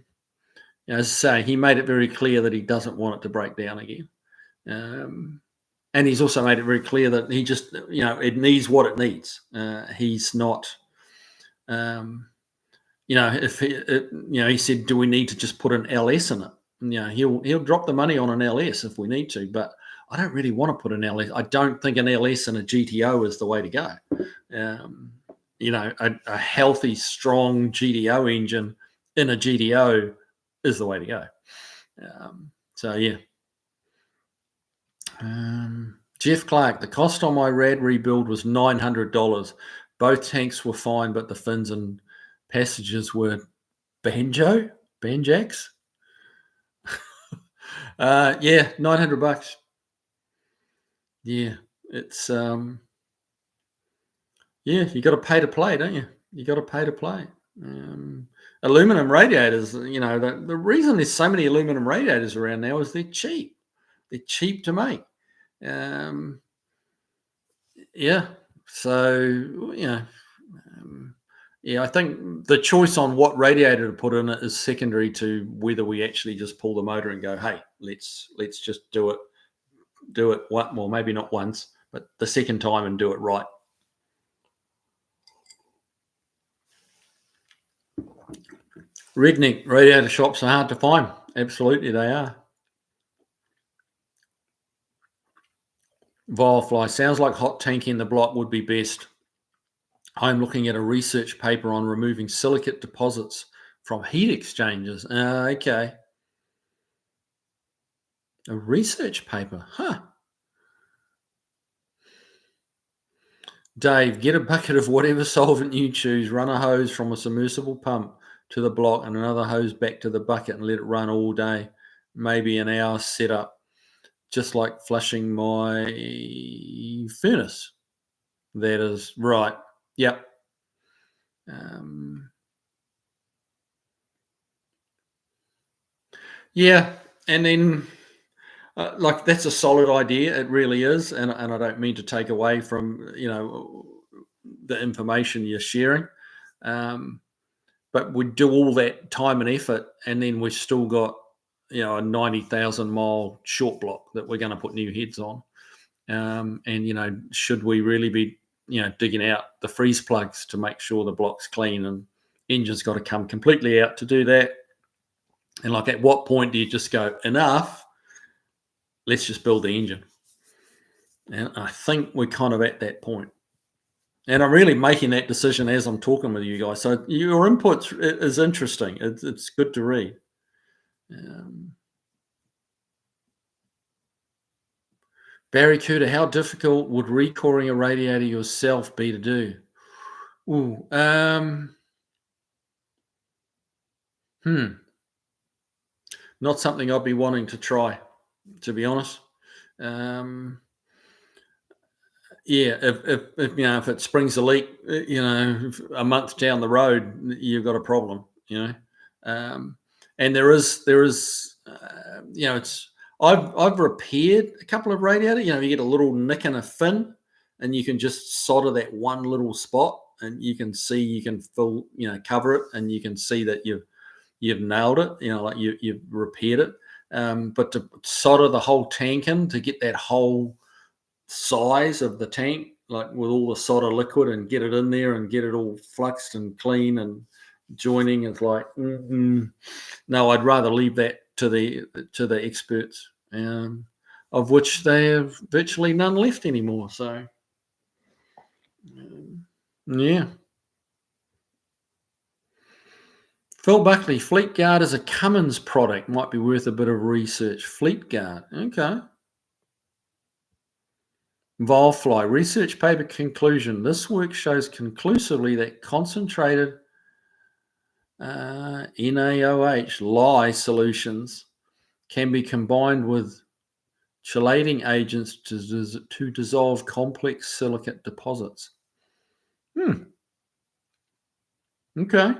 as I say, he made it very clear that he doesn't want it to break down again. And he's also made it very clear that he just, it needs what it needs. He's not, if he said, do we need to just put an LS in it? He'll drop the money on an LS if we need to, but I don't really want to put an LS. I don't think an LS and a GTO is the way to go. A healthy, strong GTO engine in a GTO is the way to go. Jeff Clark, the cost on my Rad rebuild was $900. Both tanks were fine, but the fins and passages were banjaks. $900. Yeah, it's you got to pay to play, don't you? You got to pay to play. Aluminum radiators, the reason there's so many aluminum radiators around now is they're cheap. They're cheap to make. So, I think the choice on what radiator to put in it is secondary to whether we actually just pull the motor and go, hey, let's just do it. Well, maybe not once, but the second time and do it right. Redneck radiator shops are hard to find. Absolutely, they are. Vilefly, sounds like hot tanking the block would be best. I'm looking at a research paper on removing silicate deposits from heat exchangers. Okay. A research paper, huh? Dave, get a bucket of whatever solvent you choose, run a hose from a submersible pump to the block and another hose back to the bucket and let it run all day, maybe an hour setup, just like flushing my furnace. That is right. Yep. Yeah. And then, like, that's a solid idea. It really is. And I don't mean to take away from, the information you're sharing. But we do all that time and effort, and then we've still got, a 90,000 mile short block that we're going to put new heads on. And should we really be, digging out the freeze plugs to make sure the block's clean, and engine's got to come completely out to do that? And like, at what point do you just go, enough? Let's just build the engine. And I think we're kind of at that point. And I'm really making that decision as I'm talking with you guys. So your input is interesting. It's good to read. Barry Cooter, how difficult would recoring a radiator yourself be to do? Ooh, not something I'd be wanting to try, to be honest. Yeah, if it springs a leak, a month down the road, you've got a problem. And there is, it's. I've repaired a couple of radiators. You get a little nick in a fin, and you can just solder that one little spot, and you can fill, cover it, and you can see that you've nailed it. Like you've repaired it. But to solder the whole tank in to get that whole size of the tank, like with all the solder liquid, and get it in there and get it all fluxed and clean and joining, is like, no, I'd rather leave that to the experts, of which they have virtually none left anymore. So, yeah. Phil Buckley, Fleet Guard is a Cummins product. Might be worth a bit of research. Fleet Guard, okay. Volfly, research paper conclusion. This work shows conclusively that concentrated NaOH lye solutions can be combined with chelating agents to dissolve complex silicate deposits. Okay.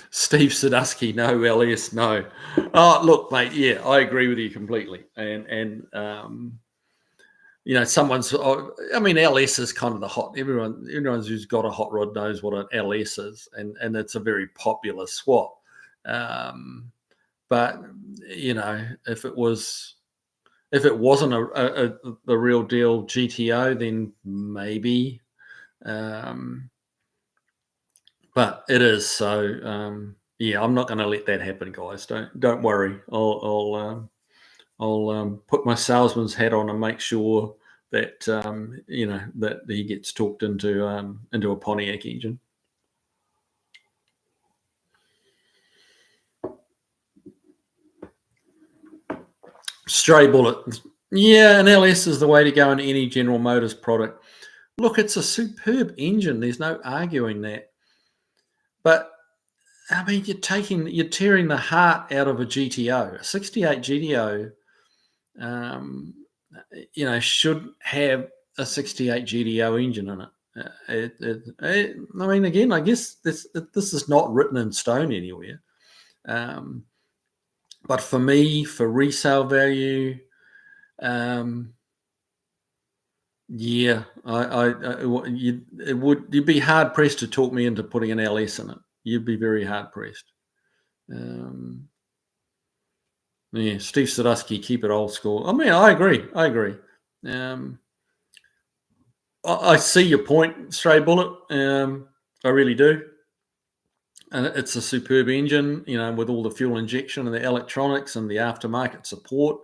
Steve Sadusky, no. LS, no. Oh, look, mate, yeah, I agree with you completely. And someone's, LS is kind of the hot, everyone who's got a hot rod knows what an LS is, and it's a very popular swap. But, if it wasn't the real deal GTO, then maybe, but it is. So, yeah, I'm not going to let that happen, guys. Don't worry. I'll put my salesman's hat on and make sure that that he gets talked into a Pontiac engine. Stray bullet. Yeah, an LS is the way to go in any General Motors product. Look, it's a superb engine. There's no arguing that. But you're tearing the heart out of a GTO. A 68 GTO, should have a 68 GTO engine in it. Again, I guess this is not written in stone anywhere. But for me, for resale value, yeah, you'd be hard pressed to talk me into putting an LS in it. You'd be very hard pressed. Yeah, Steve Sadusky, keep it old school. I agree. I see your point, Stray Bullet. I really do. And it's a superb engine, with all the fuel injection and the electronics and the aftermarket support.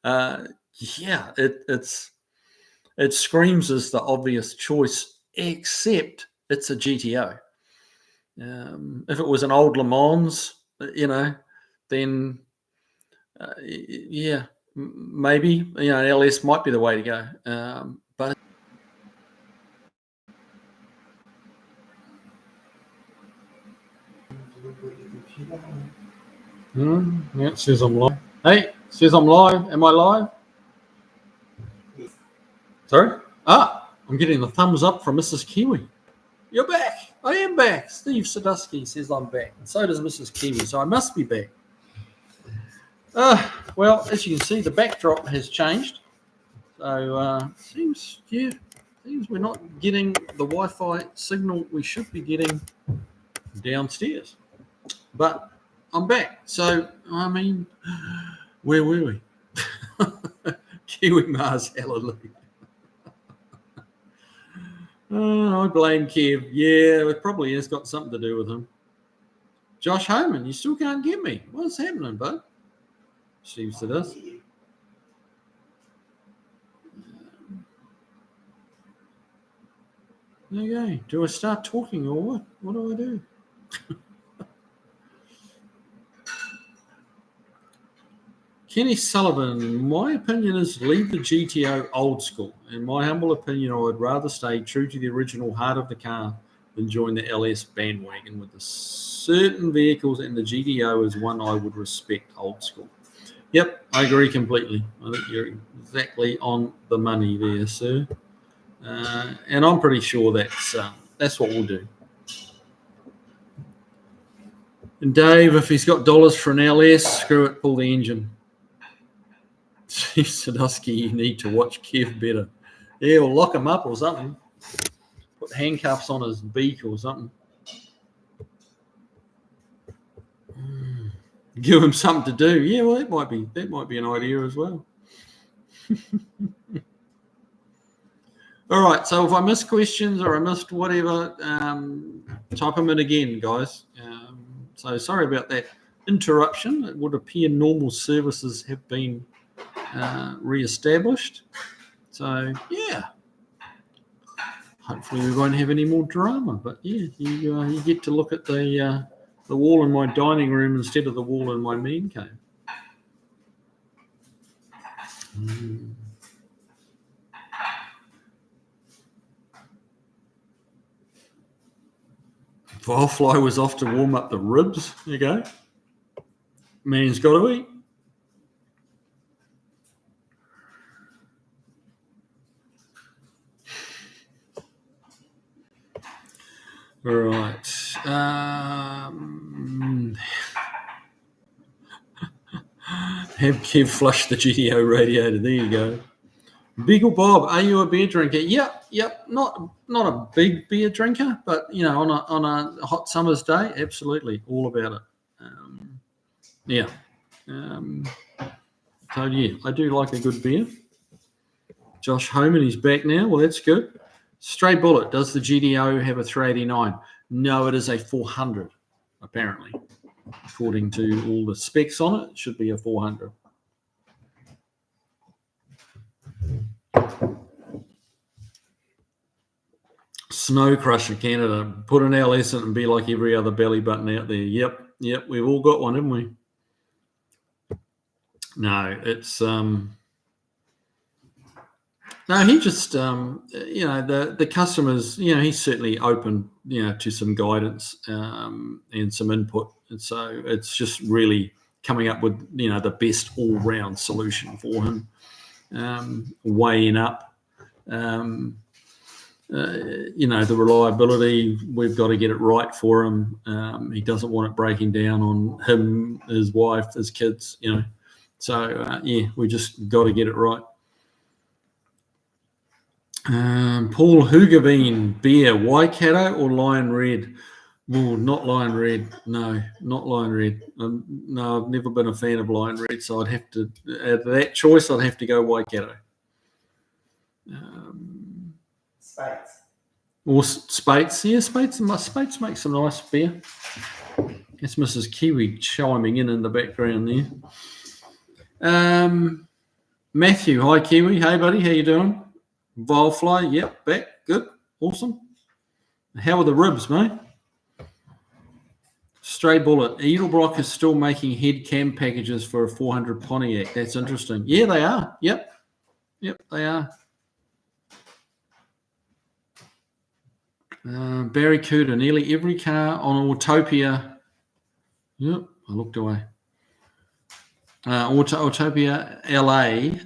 Yeah, it screams as the obvious choice, except it's a GTO. If it was an old Le Mans, then yeah, maybe, LS might be the way to go. But yeah, it says I'm live. Hey, it says I'm live. Am I live? Sorry? I'm getting the thumbs up from Mrs. Kiwi. You're back. I am back. Steve Sadusky says I'm back. And so does Mrs. Kiwi, so I must be back. Well, as you can see, the backdrop has changed. So seems we're not getting the Wi-Fi signal we should be getting downstairs. But I'm back. So, I mean, where were we? Kiwi Mars, hallelujah. I blame Kev. Yeah, it probably has got something to do with him. Josh Homan, you still can't get me. What's happening, bud? Steve said us. Okay, do I start talking or what? What do I do? Kenny Sullivan, my opinion is leave the GTO old school. In my humble opinion, I would rather stay true to the original heart of the car than join the LS bandwagon with the certain vehicles, and the GTO is one I would respect old school. Yep, I agree completely. I think you're exactly on the money there, sir. And I'm pretty sure that's what we'll do. And Dave, if he's got dollars for an LS, screw it, pull the engine. Sadusky, you need to watch Kev better. Yeah, we'll lock him up or something. Put handcuffs on his beak or something. Give him something to do. Yeah, well, that might be an idea as well. All right, so if I missed questions or I missed whatever, type them in again, guys. So sorry about that interruption. It would appear normal services have been re-established. So, yeah. Hopefully we won't have any more drama. But, yeah, you get to look at the wall in my dining room instead of the wall in my man cave. Firefly was off to warm up the ribs. There you go. Man's got to eat. All right. Have Kev flush the GTO radiator. There you go. Beagle Bob, are you a beer drinker? Yep. Not a big beer drinker, but on a hot summer's day, absolutely, all about it. So yeah, I do like a good beer. Josh Homan, he's back now. Well, that's good. Stray Bullet, does the GTO have a 389? No, it is a 400, apparently. According to all the specs on it, it should be a 400. Snow Crusher Canada, put an LS in it and be like every other belly button out there. Yep, we've all got one, haven't we? No, it's no, he just the customers, he's certainly open, to some guidance and some input, and so it's just really coming up with the best all-round solution for him, weighing up the reliability. We've got to get it right for him. He doesn't want it breaking down on him, his wife, his kids, so we just got to get it right. Paul Hugavine, beer, Waikato or Lion Red? Well, not Lion Red. No, not Lion Red. No, I've never been a fan of Lion Red, so I'd have to, at that choice, I'd have to go Waikato. Spates. Or Spates. Yeah, Spates make some nice beer. That's Mrs. Kiwi chiming in the background there. Matthew, hi Kiwi. Hey buddy, how you doing? Vilefly, yep, back, good, awesome. How are the ribs, mate? Stray Bullet. Edelbrock is still making head cam packages for a 400 Pontiac. That's interesting. Yeah, they are. Yep, they are. Barracuda. Nearly every car on Autopia. Yep, I looked away. Autopia LA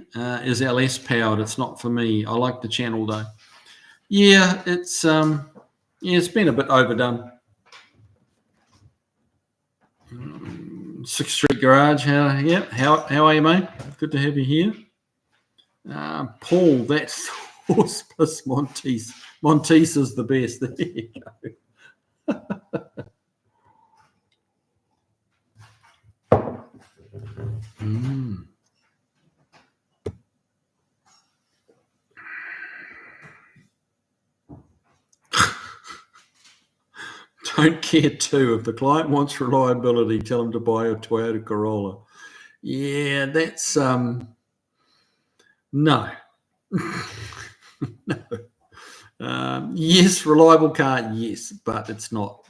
is LS powered. It's not for me. I like the channel though. Yeah, it's been a bit overdone. 6th Street Garage. How are you, mate? Good to have you here. Paul, that's horse plus Monteith. Monteith is the best. There you go. Don't care too. If the client wants reliability, tell them to buy a Toyota Corolla. Yeah, that's no. No. Yes, reliable car, yes, but it's not.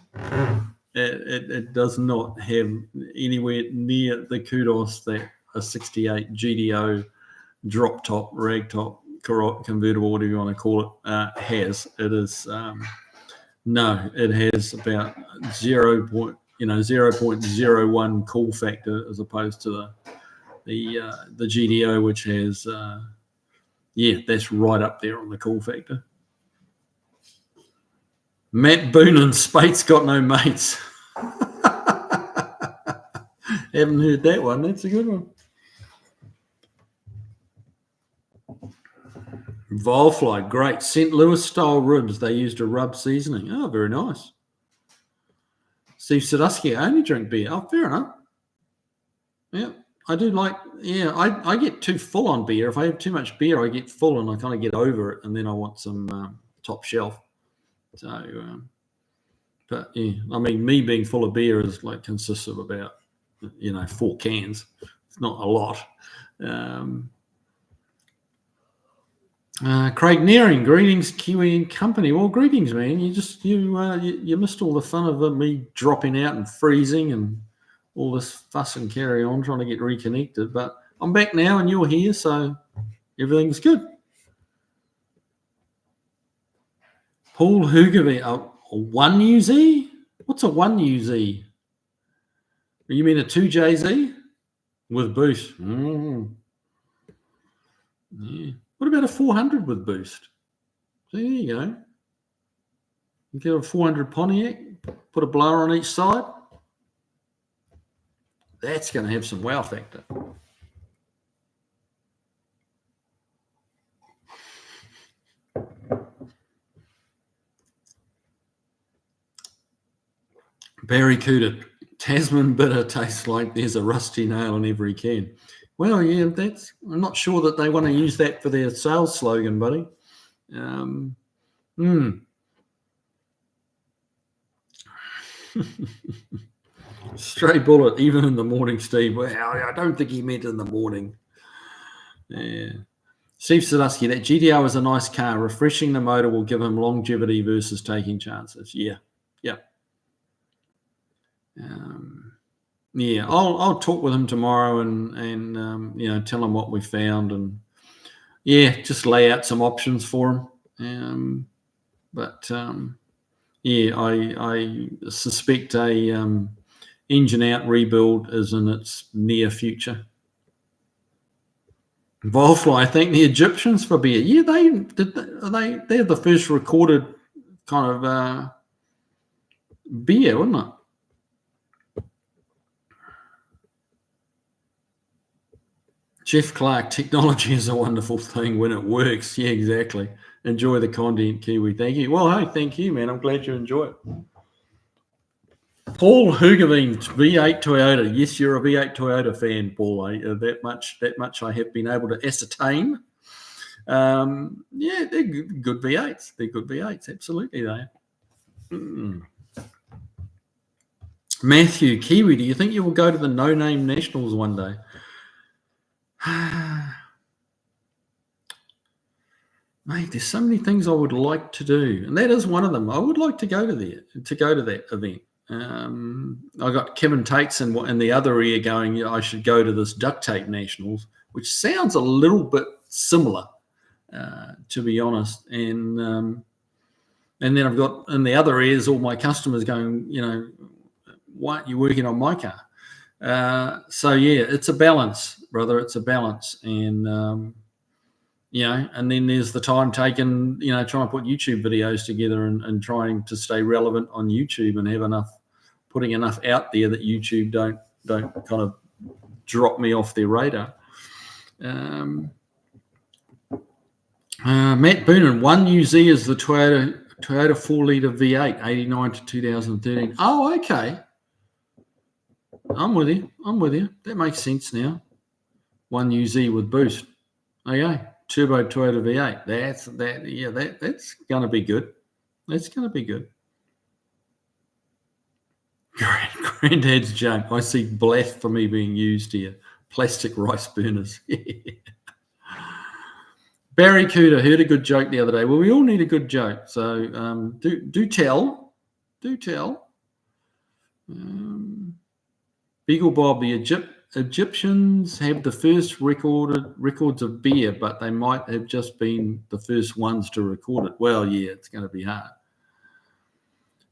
It does not have anywhere near the kudos that a 68 GDO drop top, rag top, convertible, whatever you want to call it, has. It is no, it has about 0.01 cool factor as opposed to the GDO, which has that's right up there on the cool factor. Matt Boonen, Spate's got no mates. Haven't heard that one. That's a good one. Volfly, great. St. Louis style ribs. They used a rub seasoning. Oh, very nice. Steve Sadusky, I only drink beer. Oh, fair enough. Yeah, I do like, I get too full on beer. If I have too much beer, I get full and I kind of get over it, and then I want some top shelf. So, but yeah, I mean, me being full of beer is like consists of about, 4 cans. It's not a lot. Craig Nearing, greetings, Kiwi and company. Well, greetings, man. You missed all the fun of me dropping out and freezing and all this fuss and carry on trying to get reconnected. But I'm back now and you're here, so everything's good. Paul Hugavy, a 1UZ? What's a 1UZ? You mean a 2JZ? With boost. Yeah. What about a 400 with boost? So there you go. You get a 400 Pontiac, put a blower on each side. That's going to have some wow factor. Barracuda. Tasman bitter tastes like there's a rusty nail in every can. Well, yeah, I'm not sure that they want to use that for their sales slogan, buddy. Stray Bullet, even in the morning, Steve. Well, I don't think he meant in the morning. Yeah. Steve Sadusky, that GDO is a nice car. Refreshing the motor will give him longevity versus taking chances. Yeah. I'll talk with him tomorrow and tell him what we found and just lay out some options for him. I suspect a engine out rebuild is in its near future. Volfly, I think the Egyptians for beer. Yeah, they're the first recorded kind of beer, wasn't it? Jeff Clark, technology is a wonderful thing when it works. Yeah, exactly. Enjoy the content, Kiwi. Thank you. Well, hey, thank you, man. I'm glad you enjoy it. Paul Hugavine, V8 Toyota. Yes, you're a V8 Toyota fan, Paul. That much I have been able to ascertain. They're good V8s. They're good V8s. Absolutely, they are. Matthew, Kiwi, do you think you will go to the no-name nationals one day? Mate, there's so many things I would like to do, and that is one of them. I would like to go to that event. I got Kevin Takes in the other ear going, I should go to this duct tape nationals, which sounds a little bit similar, to be honest. And then I've got in the other ears all my customers going, why aren't you working on my car? So yeah, it's a balance, brother. It's a balance, and and then there's the time taken, trying to put YouTube videos together and trying to stay relevant on YouTube and have putting enough out there that YouTube don't kind of drop me off their radar. Matt Boonen, 1UZ is the Toyota 4-litre V8, 89 to 2013. Oh, okay. I'm with you. That makes sense now. 1UZ with boost. Okay. Turbo Toyota V8. That's going to be good. That's going to be good. Granddad's joke. I see blasphemy being used here. Plastic rice burners. Barry Cooter heard a good joke the other day. Well, we all need a good joke. So do tell. Do tell. Beagle Bob, the Egyptians have the first records of beer, but they might have just been the first ones to record it. Well, yeah, it's going to be hard.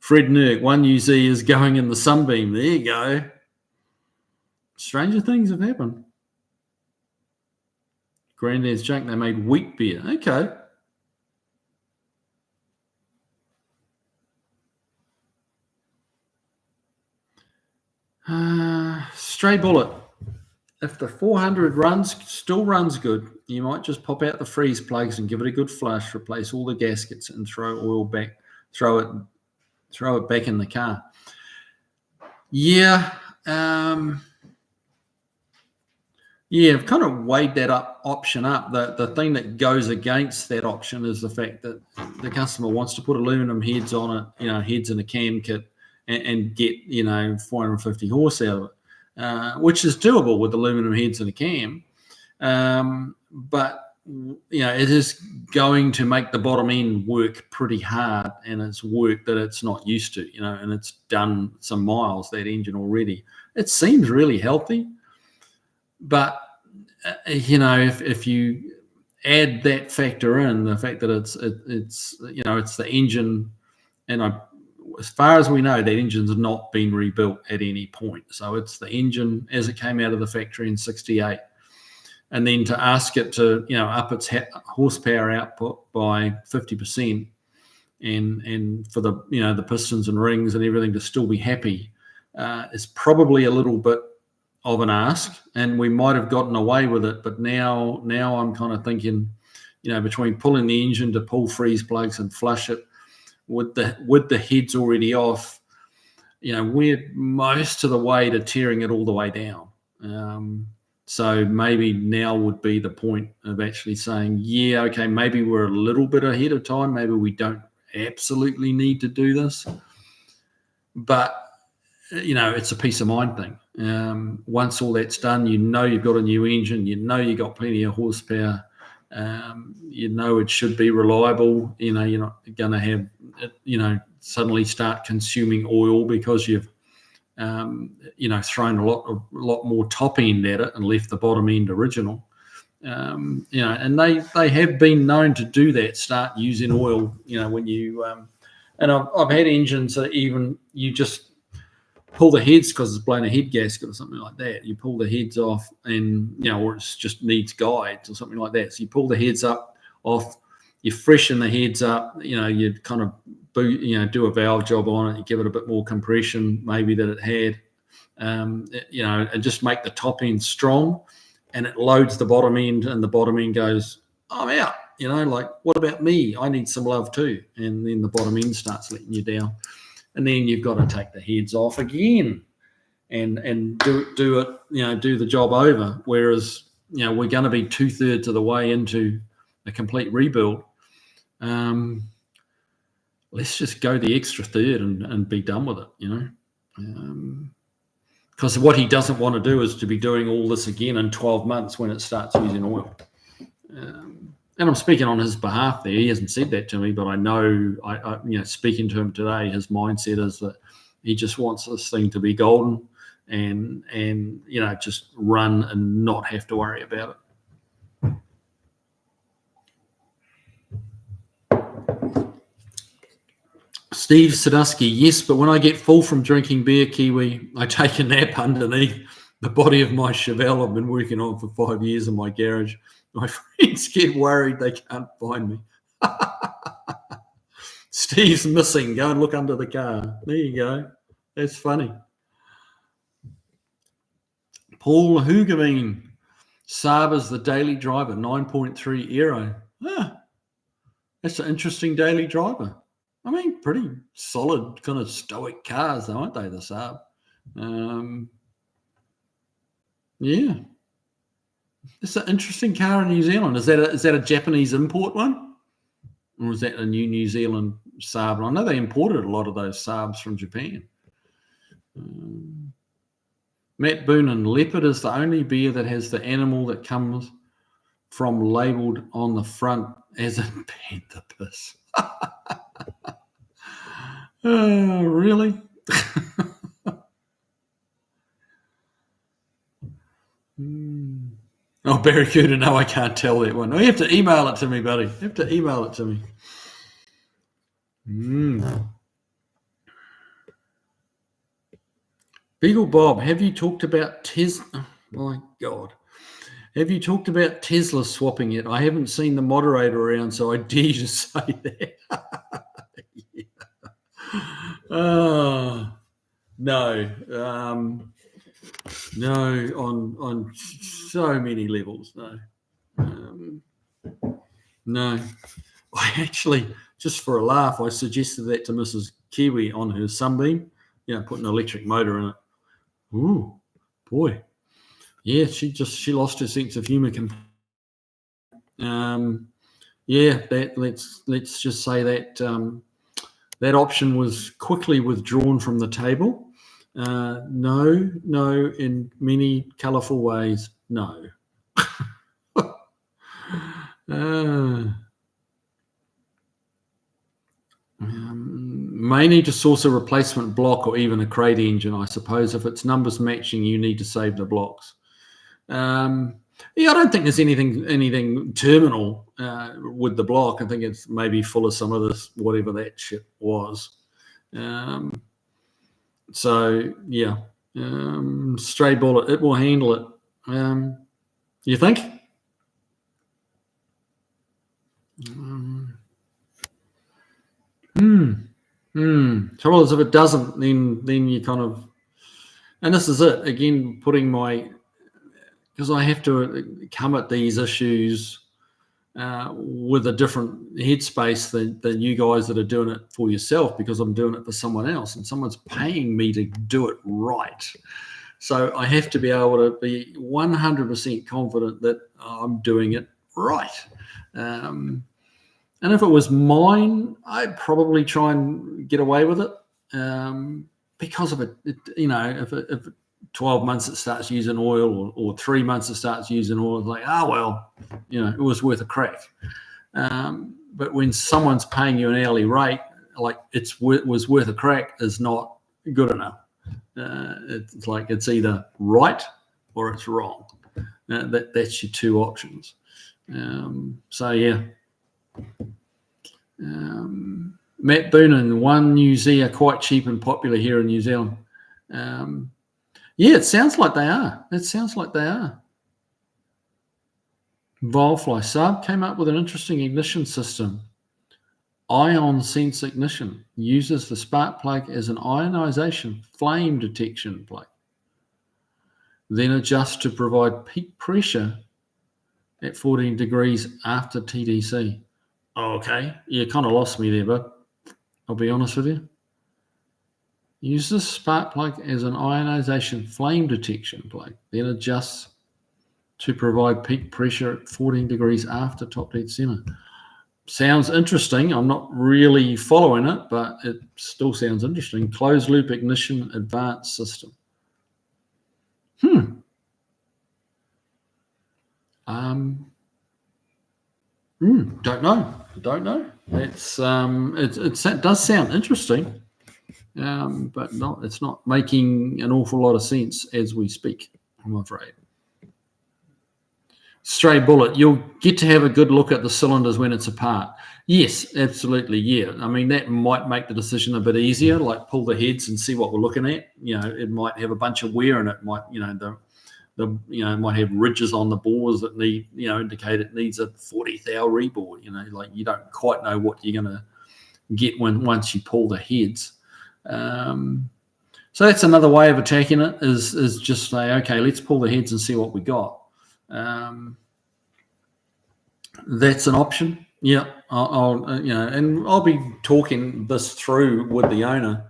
Fred Nurk, 1UZ is going in the Sunbeam. There you go. Stranger things have happened. Granddad's joke, they made wheat beer. Okay. Stray Bullet. If the 400 still runs good, you might just pop out the freeze plugs and give it a good flush, replace all the gaskets and throw oil back, throw it back in the car. Yeah. I've kind of weighed that option up. The thing that goes against that option is the fact that the customer wants to put aluminum heads on it, heads in a cam kit and get, 450 horse out of it, which is doable with aluminum heads in a cam. But, it is going to make the bottom end work pretty hard, and it's work that it's not used to, and it's done some miles, that engine already. It seems really healthy. But, if you add that factor in, the fact that it's the engine, and as far as we know, that engine's not been rebuilt at any point. So it's the engine as it came out of the factory in 68. And then to ask it to, up its horsepower output by 50%, and for the, the pistons and rings and everything to still be happy, is probably a little bit of an ask, and we might have gotten away with it. But now I'm kind of thinking, between pulling the engine to pull freeze plugs and flush it with the heads already off, we're most of the way to tearing it all the way down. So maybe now would be the point of actually saying, yeah, okay, maybe we're a little bit ahead of time. Maybe we don't absolutely need to do this, but it's a peace of mind thing. Once all that's done, you've got a new engine, you've got plenty of horsepower, it should be reliable. You're not going to have it, suddenly start consuming oil because you've, thrown a lot more top end at it and left the bottom end original. And they have been known to do that, start using oil, when you, and I've had engines that even you just pull the heads because it's blown a head gasket or something like that. You pull the heads off, and or it just needs guides or something like that. So you pull the heads off, you freshen the heads up. You kind of do a valve job on it. You give it a bit more compression, maybe that it had, and just make the top end strong, and it loads the bottom end, and the bottom end goes, I'm out. Like, what about me? I need some love too. And then the bottom end starts letting you down. And then you've got to take the heads off again and do it, do the job over. Whereas, we're going to be 2/3 of the way into a complete rebuild. Let's just go the extra third and be done with it, because what he doesn't want to do is to be doing all this again in 12 months when it starts using oil. And I'm speaking on his behalf there. He hasn't said that to me, but I know, speaking to him today, his mindset is that He just wants this thing to be golden and just run and not have to worry about it. Steve Sadusky, yes, but when I get full from drinking beer, Kiwi, I take a nap underneath the body of my Chevelle I've been working on for 5 years in my garage. My friends get worried they can't find me. Steve's missing. Go and look under the car. There you go. That's funny. Paul Hugavine, Saab is the daily driver, 9.3 Aero. That's an interesting daily driver. I mean, pretty solid kind of stoic cars, though, aren't they, the Saab? Yeah. It's an interesting car in New Zealand. Is that a Japanese import one? Or is that a New Zealand Saab? I know they imported a lot of those Saabs from Japan. Matt Boonen, Leopard is the only beer that has the animal that comes from labelled on the front as a panther piss. Really? Oh, Barracuda, no, I can't tell that one. You have to email it to me, buddy. You have to email it to me. Beagle Bob, have you talked about Tesla? Oh, my God. Have you talked about Tesla swapping yet? I haven't seen the moderator around, so I dare you to say that. Yeah. No. No, on so many levels, no. No. I actually, just for a laugh, I suggested that to Mrs. Kiwi on her Sunbeam, put an electric motor in it. Ooh, boy. Yeah, she lost her sense of humour. Let's just say that that option was quickly withdrawn from the table. No, in many colourful ways, no. May need to source a replacement block or even a crate engine, I suppose. If it's numbers matching, you need to save the blocks. I don't think there's anything terminal with the block. I think it's maybe full of some of this, whatever that shit was. Stray bullet, it will handle it. You think? Trouble is, if it doesn't, then you kind of, and this is it again, because I have to come at these issues with a different headspace than you guys that are doing it for yourself, because I'm doing it for someone else and someone's paying me to do it right. So I have to be able to be 100% confident that I'm doing it right. And if it was mine, I'd probably try and get away with it because of it. If 12 months it starts using oil or 3 months it starts using oil, it's like, it was worth a crack. But when someone's paying you an hourly rate, like was worth a crack is not good enough. It's like it's either right or it's wrong. That's your two options. Matt Boonen, one New Z are quite cheap and popular here in New Zealand. It sounds like they are. Volfly Saab came up with an interesting ignition system. Ion sense ignition uses the spark plug as an ionization flame detection plug. Then adjusts to provide peak pressure at 14 degrees after TDC. Oh, okay, you kind of lost me there, bud. I'll be honest with you. Use the spark plug as an ionization flame detection plug, then adjusts to provide peak pressure at 14 degrees after top dead center. Sounds interesting. I'm not really following it, but it still sounds interesting. Closed loop ignition advanced system. Don't know. It's it does sound interesting. but it's not making an awful lot of sense as we speak, I'm afraid. Stray Bullet, you'll get to have a good look at the cylinders when it's apart. Yes, absolutely, yeah. I mean, that might make the decision a bit easier, like pull the heads and see what we're looking at. It might have a bunch of wear and it might, it might have ridges on the bores that need, indicate it needs a 40 thou rebore. Like you don't quite know what you're going to get once you pull the heads. So that's another way of attacking it is just say, okay, let's pull the heads and see what we got. That's an option. Yeah, I'll be talking this through with the owner,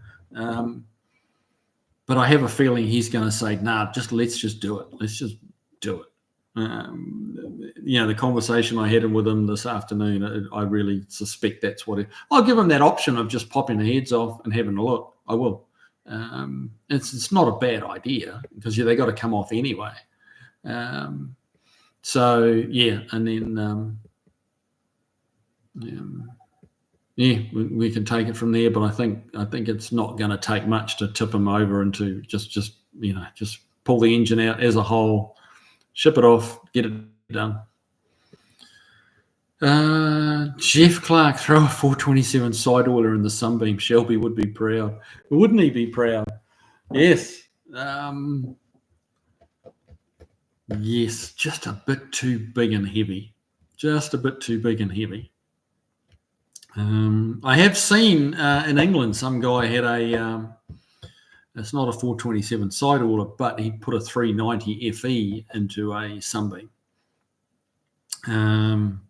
but I have a feeling he's going to say, "Nah, let's just do it. Let's just do it." The conversation I had with him this afternoon, I really suspect that's what I'll give him that option of just popping the heads off and having a look. I will. It's not a bad idea because they got to come off anyway. So yeah, and then we can take it from there. But I think it's not going to take much to tip them over into just pull the engine out as a whole, ship it off, get it done. Jeff Clark, throw a 427 side oiler in the Sunbeam. Shelby would be proud. Wouldn't he be proud? Yes. Yes, just a bit too big and heavy. Just a bit too big and heavy. I have seen in England some guy had it's not a 427 side oiler, but he put a 390 FE into a Sunbeam. And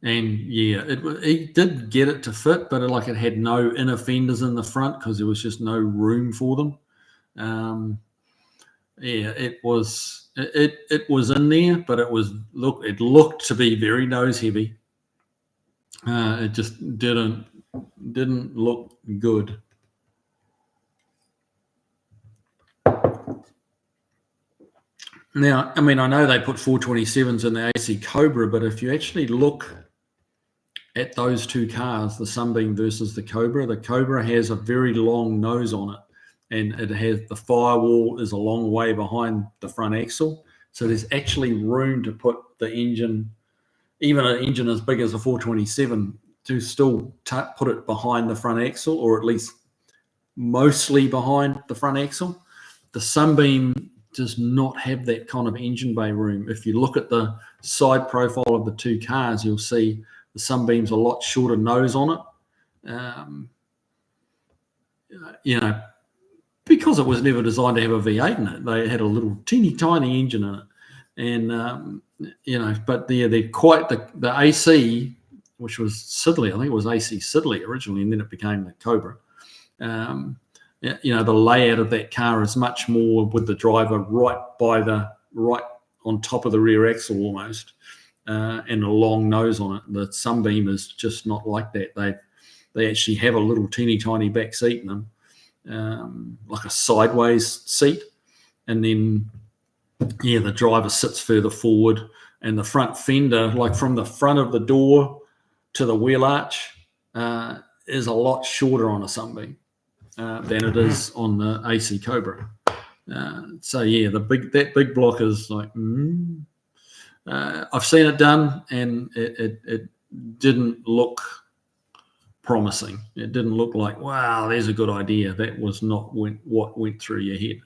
yeah, he did get it to fit, but it had no inner fenders in the front because there was just no room for them. It was in there, but it looked to be very nose heavy. It just didn't look good. Now, I mean, I know they put 427s in the AC Cobra, but if you actually look at those two cars, the Sunbeam versus the Cobra has a very long nose on it, and it has the firewall is a long way behind the front axle. So there's actually room to put the engine, even an engine as big as a 427, to still put it behind the front axle, or at least mostly behind the front axle. The Sunbeam does not have that kind of engine bay room. If you look at the side profile of the two cars, you'll see the Sunbeam's a lot shorter nose on it. Because it was never designed to have a V8 in it. They had a little teeny tiny engine in it. And, but they're quite the AC, which was Siddeley. I think it was AC Siddeley originally, and then it became the Cobra. The layout of that car is much more with the driver right on top of the rear axle almost, and a long nose on it. The Sunbeam is just not like that. They actually have a little teeny tiny back seat in them, like a sideways seat, and then the driver sits further forward, and the front fender, like from the front of the door to the wheel arch, is a lot shorter on a Sunbeam than it is on the AC Cobra. That big block is like, I've seen it done, and it didn't look promising. It didn't look like, wow, there's a good idea. That was not what went through your head.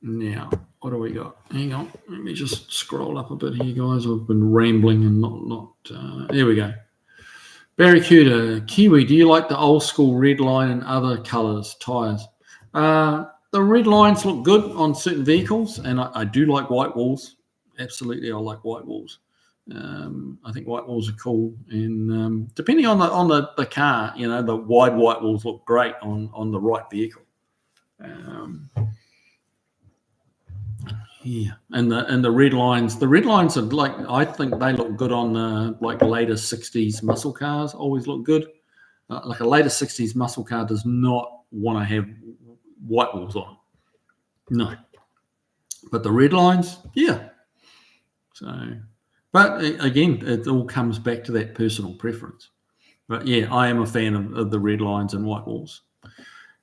Now, what do we got? Hang on, let me just scroll up a bit here, guys. I've been rambling and not. There we go. Barracuda, Kiwi, do you like the old school red line and other colours, tyres? The red lines look good on certain vehicles, and I do like white walls. Absolutely, I like white walls. I think white walls are cool, and depending on the car, the wide white walls look great on the right vehicle. Yeah, and the red lines are like, I think they look good on the later 60s muscle cars. Always look good. Like a later 60s muscle car does not want to have white walls on. No, but the red lines, yeah. So But again, it all comes back to that personal preference. But yeah, I am a fan of the red lines and white walls.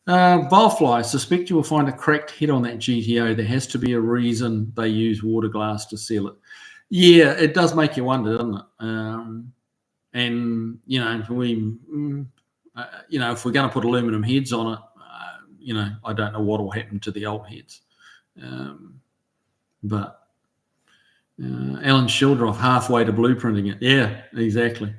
Vilefly, I suspect you will find a cracked head on that GTO. There has to be a reason they use water glass to seal it. Yeah, it does make you wonder, doesn't it? And you know, if we're going to put aluminum heads on it, I don't know what will happen to the old heads. But Alan Schildroff halfway to blueprinting it. Yeah, exactly.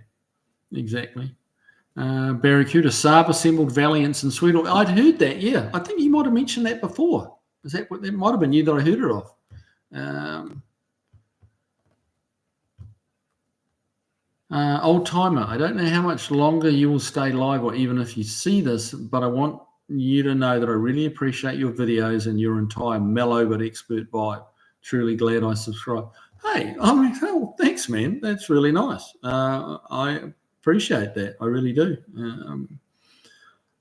Barracuda Saab assembled Valiants in Sweden. I'd heard that. Yeah, I think you might have mentioned that before. Is that what that might have been you that I heard it of? Old timer. I don't know how much longer you will stay live, or even if you see this, but I want you to know that I really appreciate your videos and your entire mellow but expert vibe. Truly glad I subscribed. Hey, thanks, man. That's really nice. I appreciate that. I really do.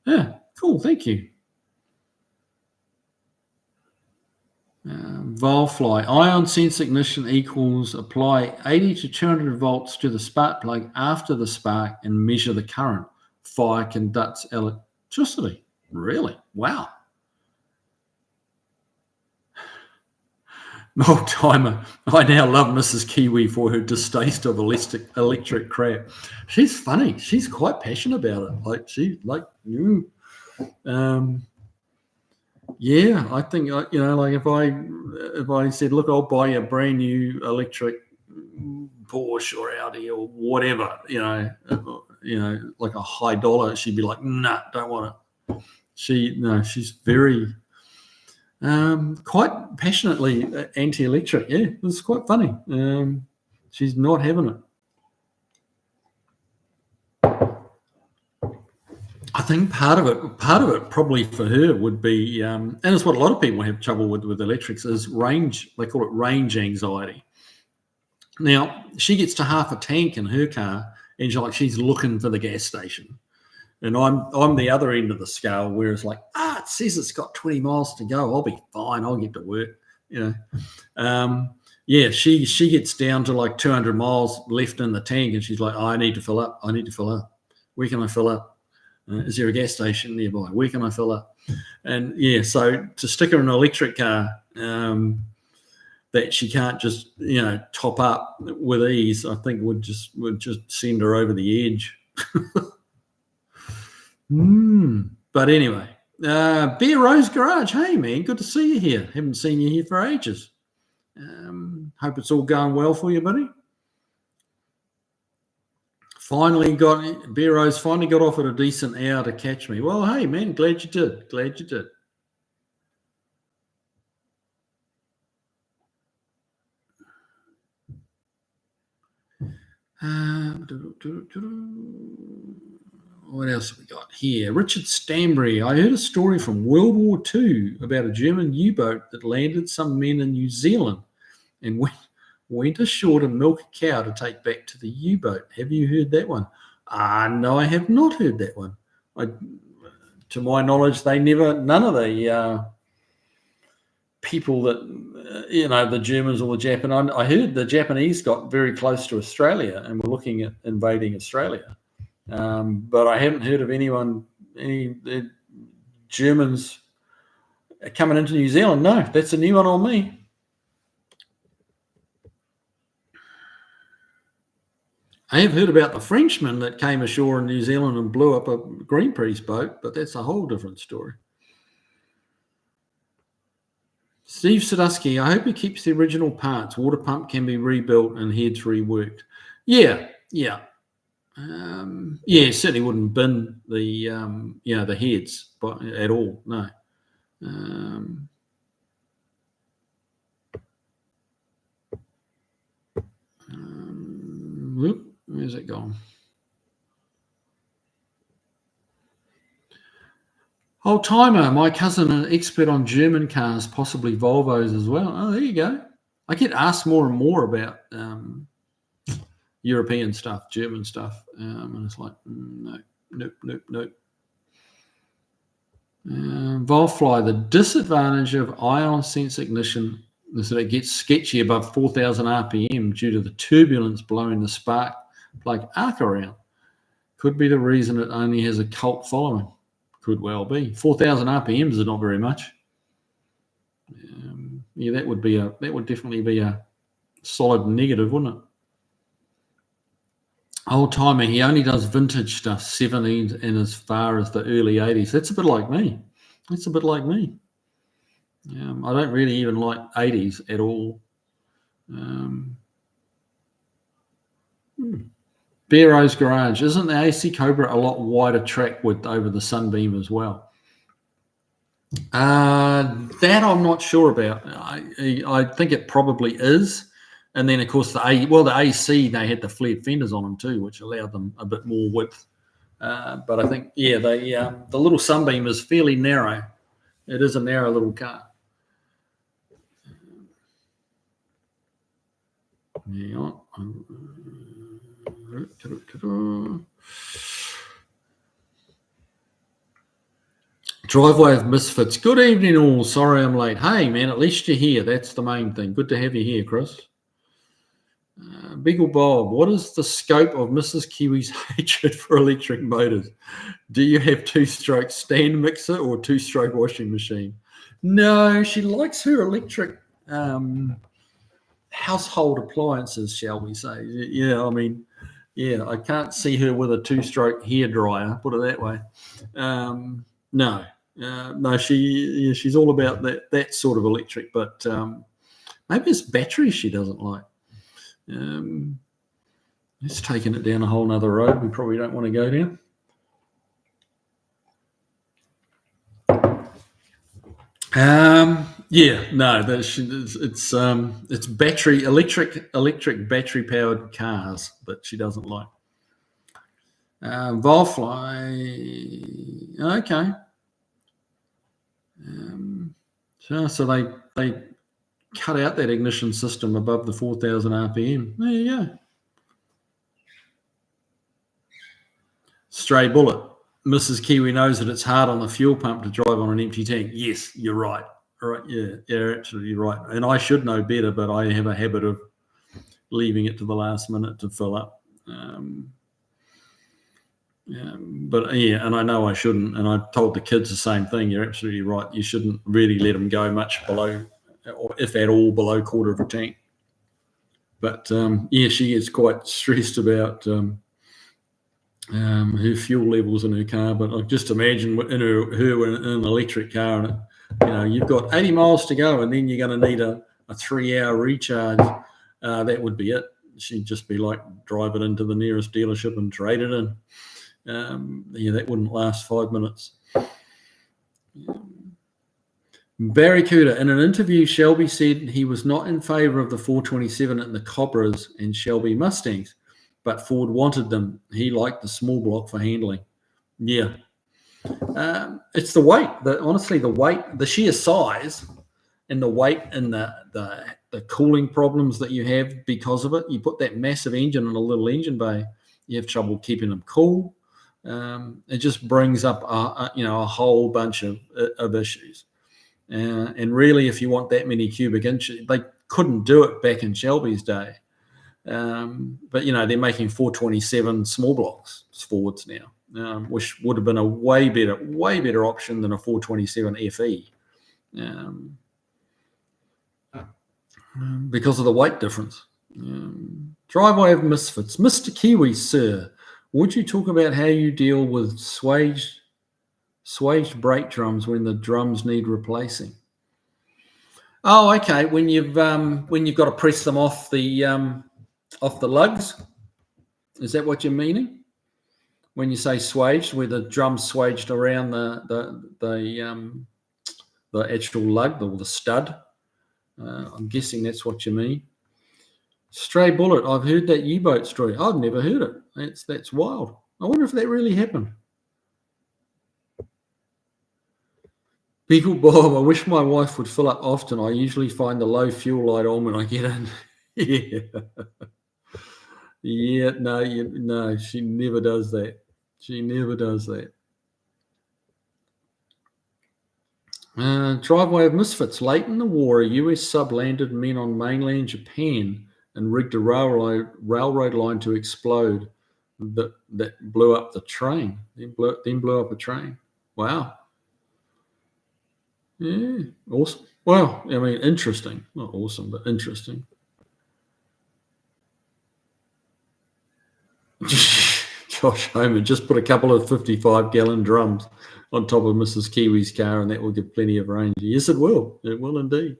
Yeah, cool. Thank you. Vilefly. Ion sense ignition equals apply 80 to 200 volts to the spark plug after the spark and measure the current. Fire conducts electricity. Really? Wow. Old timer. I now love Mrs. Kiwi for her distaste of electric crap. She's funny. She's quite passionate about it. Yeah, I think if I said, look, I'll buy you a brand new electric Porsche or Audi or whatever, like a high dollar, she'd be like, nah, don't want it. She's very quite passionately anti-electric. Yeah, it's quite funny. She's not having it. I think part of it probably for her would be, and it's what a lot of people have trouble with electrics, is range. They call it range anxiety. Now, she gets to half a tank in her car and she's looking for the gas station. And I'm the other end of the scale where it's like, it says it's got 20 miles to go. I'll be fine. I'll get to work, she gets down to like 200 miles left in the tank and she's like, I need to fill up. Where can I fill up? Is there a gas station nearby? Where can I fill up? And so to stick her in an electric car that she can't just top up with ease, I think would just send her over the edge. But anyway, Beer Rose Garage. Hey man, good to see you here. Haven't seen you here for ages. Hope it's all going well for you, buddy. Beer Rose finally got off at a decent hour to catch me. Well, hey man, glad you did. What else have we got here? Richard Stanbury. I heard a story from World War II about a German U-boat that landed some men in New Zealand and went ashore to milk a cow to take back to the U-boat. Have you heard that one? No, I have not heard that one. To my knowledge, none of the people that, the Germans or the Japanese, I heard the Japanese got very close to Australia and were looking at invading Australia. But I haven't heard of any Germans coming into New Zealand. No, that's a new one on me. I have heard about the Frenchman that came ashore in New Zealand and blew up a Greenpeace boat, but that's a whole different story. Steve Sadusky, I hope he keeps the original parts. Water pump can be rebuilt and heads reworked. Yeah. Certainly wouldn't bin the heads at all. No. Where's it gone? Old timer, my cousin, an expert on German cars, possibly Volvos as well. Oh, there you go. I get asked more and more about European stuff, German stuff, and it's like, nope. Volfly, the disadvantage of ion sense ignition So it gets sketchy above 4,000 RPM due to the turbulence blowing the spark plug arc around. Could be the reason it only has a cult following. Could well be. 4,000 RPMs is not very much. Yeah, that would definitely be a solid negative, wouldn't it? Old timer, he only does vintage stuff, 70s and as far as the early 80s. That's a bit like me. I don't really even like 80s at all. Barrow's Garage. Isn't the AC Cobra a lot wider track width over the Sunbeam as well? That I'm not sure about. I think it probably is. And then, of course, the AC, they had the flared fenders on them too, which allowed them a bit more width. But I think, the little Sunbeam is fairly narrow. It is a narrow little car. Yeah. Driveway of Misfits. Good evening, all. Sorry I'm late. Hey, man, at least you're here. That's the main thing. Good to have you here, Chris. Beagle Bob, what is the scope of Mrs. Kiwi's hatred for electric motors? Do you have two-stroke stand mixer or two-stroke washing machine? No, she likes her electric household appliances, shall we say. Yeah, I can't see her with a two-stroke hairdryer, put it that way. No, she's all about that sort of electric, but maybe it's batteries she doesn't like. It's taking it down a whole nother road we probably don't want to go down. It's battery electric battery powered cars that she doesn't like. Volfly, okay. So they cut out that ignition system above the 4,000 RPM. There you go. Stray Bullet. Mrs. Kiwi knows that it's hard on the fuel pump to drive on an empty tank. Yes, you're right. All right, you're absolutely right. And I should know better, but I have a habit of leaving it to the last minute to fill up. And I know I shouldn't. And I told the kids the same thing. You're absolutely right. You shouldn't really let them go much below, or if at all, below quarter of a tank. But she gets quite stressed about her fuel levels in her car. But I just imagine in an electric car, and you've got 80 miles to go, and then you're going to need a 3-hour recharge. That would be it. She'd just be like, drive it into the nearest dealership and trade it in. That wouldn't last 5 minutes. Barracuda. In an interview, Shelby said he was not in favour of the 427 and the Cobras and Shelby Mustangs, but Ford wanted them. He liked the small block for handling. Yeah. It's the weight. Honestly, the weight, the sheer size and the weight and the cooling problems that you have because of it. You put that massive engine in a little engine bay, you have trouble keeping them cool. It just brings up a whole bunch of issues. And really, if you want that many cubic inches, they couldn't do it back in Shelby's day. But they're making 427 small blocks Fords now, which would have been a way better option than a 427 FE, because of the weight difference. Driveway of Misfits. Mr. Kiwi, sir, would you talk about how you deal with swaged brake drums when the drums need replacing? Oh, okay. When you've got to press them off the lugs, is that what you're meaning? When you say swaged, where the drum's swaged around the actual lug or the stud, I'm guessing that's what you mean. Stray Bullet. I've heard that U-boat story. I've never heard it. That's wild. I wonder if that really happened. Beagle Bob, I wish my wife would fill up often. I usually find the low fuel light on when I get in. No, she never does that. Driveway of misfits. Late in the war, a US sub landed men on mainland Japan and rigged a railroad line to explode. That blew up the train. Then blew up a train. Wow. Yeah, awesome. Well, I mean, interesting. Not awesome, but interesting. Josh Homan just put a couple of 55-gallon drums on top of Mrs. Kiwi's car, and that will give plenty of range. Yes, it will. It will indeed.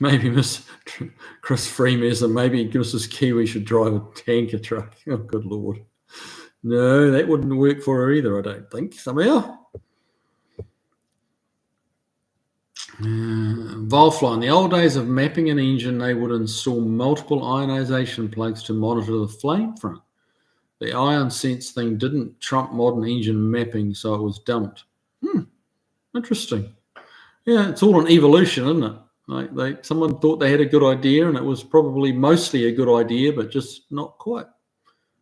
Maybe Miss Chris Freemason, maybe Mrs. Kiwi should drive a tanker truck. Oh, good Lord. No, that wouldn't work for her either, I don't think, somehow. Volfly. In the old days of mapping an engine, they would install multiple ionization plugs to monitor the flame front. The ion sense thing didn't trump modern engine mapping, so it was dumped. Interesting. Yeah, it's all an evolution, isn't it? Like someone thought they had a good idea, and it was probably mostly a good idea, but just not quite.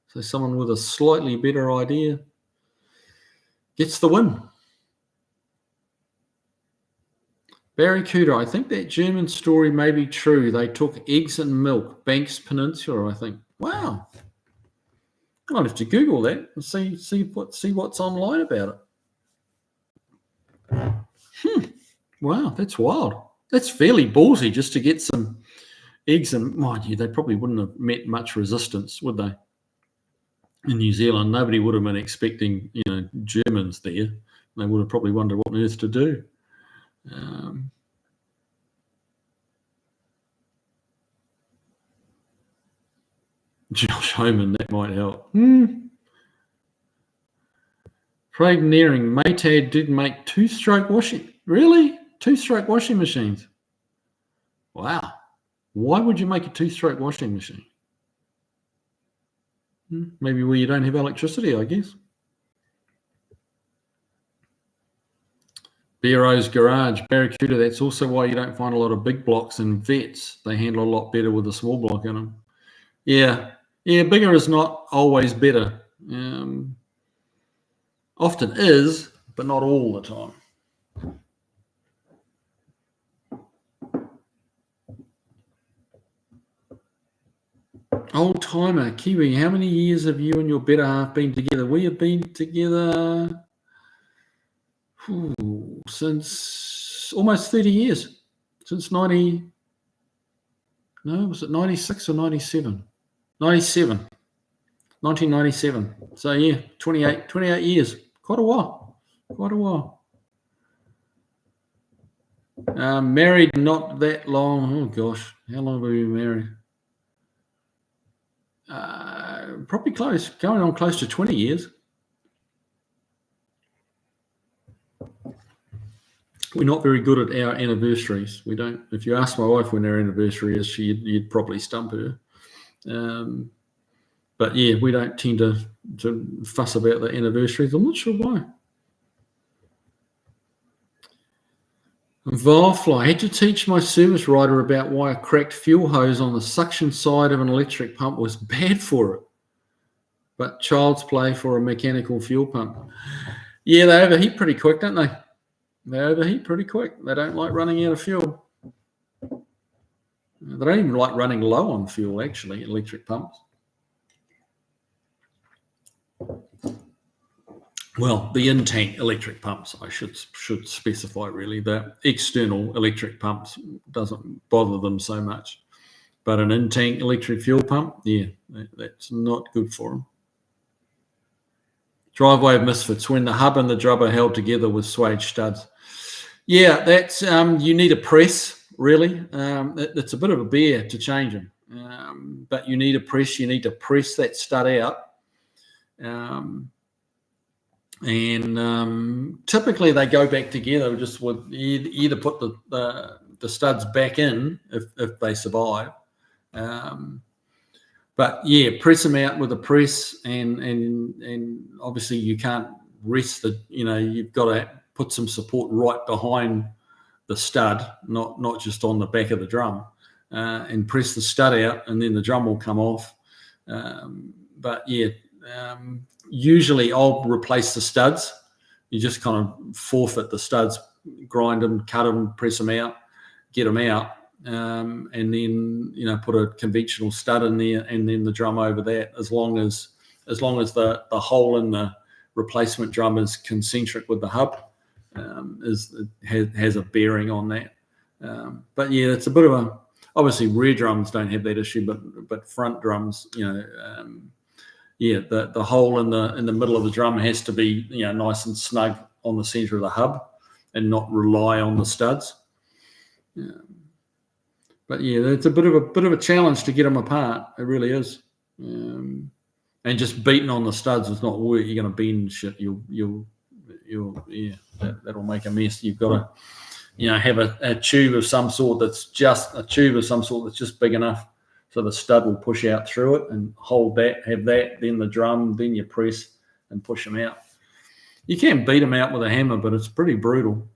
So someone with a slightly better idea gets the win. Barracuda, I think that German story may be true. They took eggs and milk, Banks Peninsula, I think. Wow. I'll have to Google that and see what's online about it. Wow, that's wild. That's fairly ballsy just to get some eggs, and mind you, they probably wouldn't have met much resistance, would they? In New Zealand, nobody would have been expecting, Germans there. They would have probably wondered what on earth to do. Josh Homan, that might help. Craig Nearing, Maytag did make two-stroke washing. Really? Two-stroke washing machines? Wow. Why would you make a two-stroke washing machine? Maybe where you don't have electricity, I guess. Bero's Garage, Barracuda, that's also why you don't find a lot of big blocks in vets. They handle a lot better with a small block in them. Yeah, bigger is not always better. Often is, but not all the time. Old timer, Kiwi, how many years have you and your better half been together? We have been together since almost 30 years. Since 96 or 97? 97. 1997. So yeah, 28 years. Quite a while. Married not that long. Oh gosh, how long have we been married? Probably going on close to 20 years. We're not very good at our anniversaries. We don't. If you ask my wife when our anniversary is, you'd probably stump her. But yeah, we don't tend to fuss about the anniversaries. I'm not sure why. Volfly, I had to teach my service writer about why a cracked fuel hose on the suction side of an electric pump was bad for it. But child's play for a mechanical fuel pump. Yeah, they overheat pretty quick, don't they? They overheat pretty quick. They don't like running out of fuel. They don't even like running low on fuel, actually, electric pumps. Well, the in-tank electric pumps, I should specify, really. The external electric pumps doesn't bother them so much. But an in-tank electric fuel pump, yeah, that's not good for them. Driveway of misfits, when the hub and the drum are held together with suede studs. Yeah, that's you need a press, really. It's a bit of a bear to change them. But you need a press. You need to press that stud out. And typically they go back together just with either put the studs back in if they survive. But yeah, press them out with a press, and obviously you can't rest you've got to put some support right behind the stud, not just on the back of the drum, and press the stud out, and then the drum will come off. But yeah, usually I'll replace the studs. You just kind of forfeit the studs, grind them, cut them, press them out, get them out, and then put a conventional stud in there, and then the drum over that. As long as the hole in the replacement drum is concentric with the hub, has a bearing on that. But yeah, it's a bit of a, obviously rear drums don't have that issue, but front drums, the hole in the middle of the drum has to be nice and snug on the center of the hub, and not rely on the studs. But yeah, it's a bit of a challenge to get them apart. It really is. And just beating on the studs is not work. You're going to bend shit. That'll make a mess. You've got to have a tube of some sort that's just big enough so the stud will push out through it and hold that, have that, then the drum, then you press and push them out. You can beat them out with a hammer, but it's pretty brutal.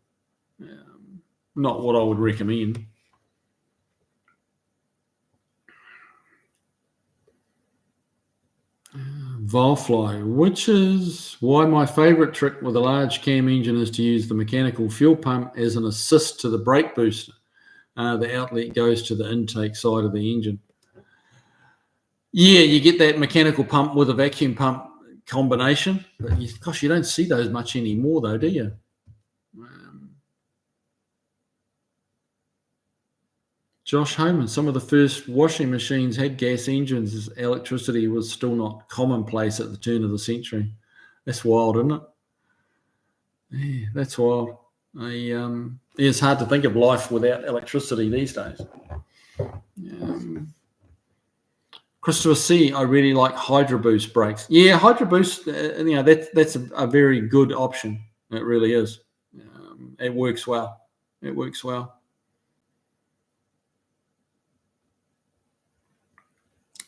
Not what I would recommend. Volfly, which is why my favorite trick with a large cam engine is to use the mechanical fuel pump as an assist to the brake booster. The outlet goes to the intake side of the engine. Yeah, you get that mechanical pump with a vacuum pump combination, but gosh, you don't see those much anymore though, do you? Josh Homan, some of the first washing machines had gas engines as electricity was still not commonplace at the turn of the century. That's wild, isn't it? Yeah, that's wild. It's hard to think of life without electricity these days. Christopher C, I really like Hydro Boost brakes. Yeah, Hydro Boost, that's a very good option. It really is. It works well.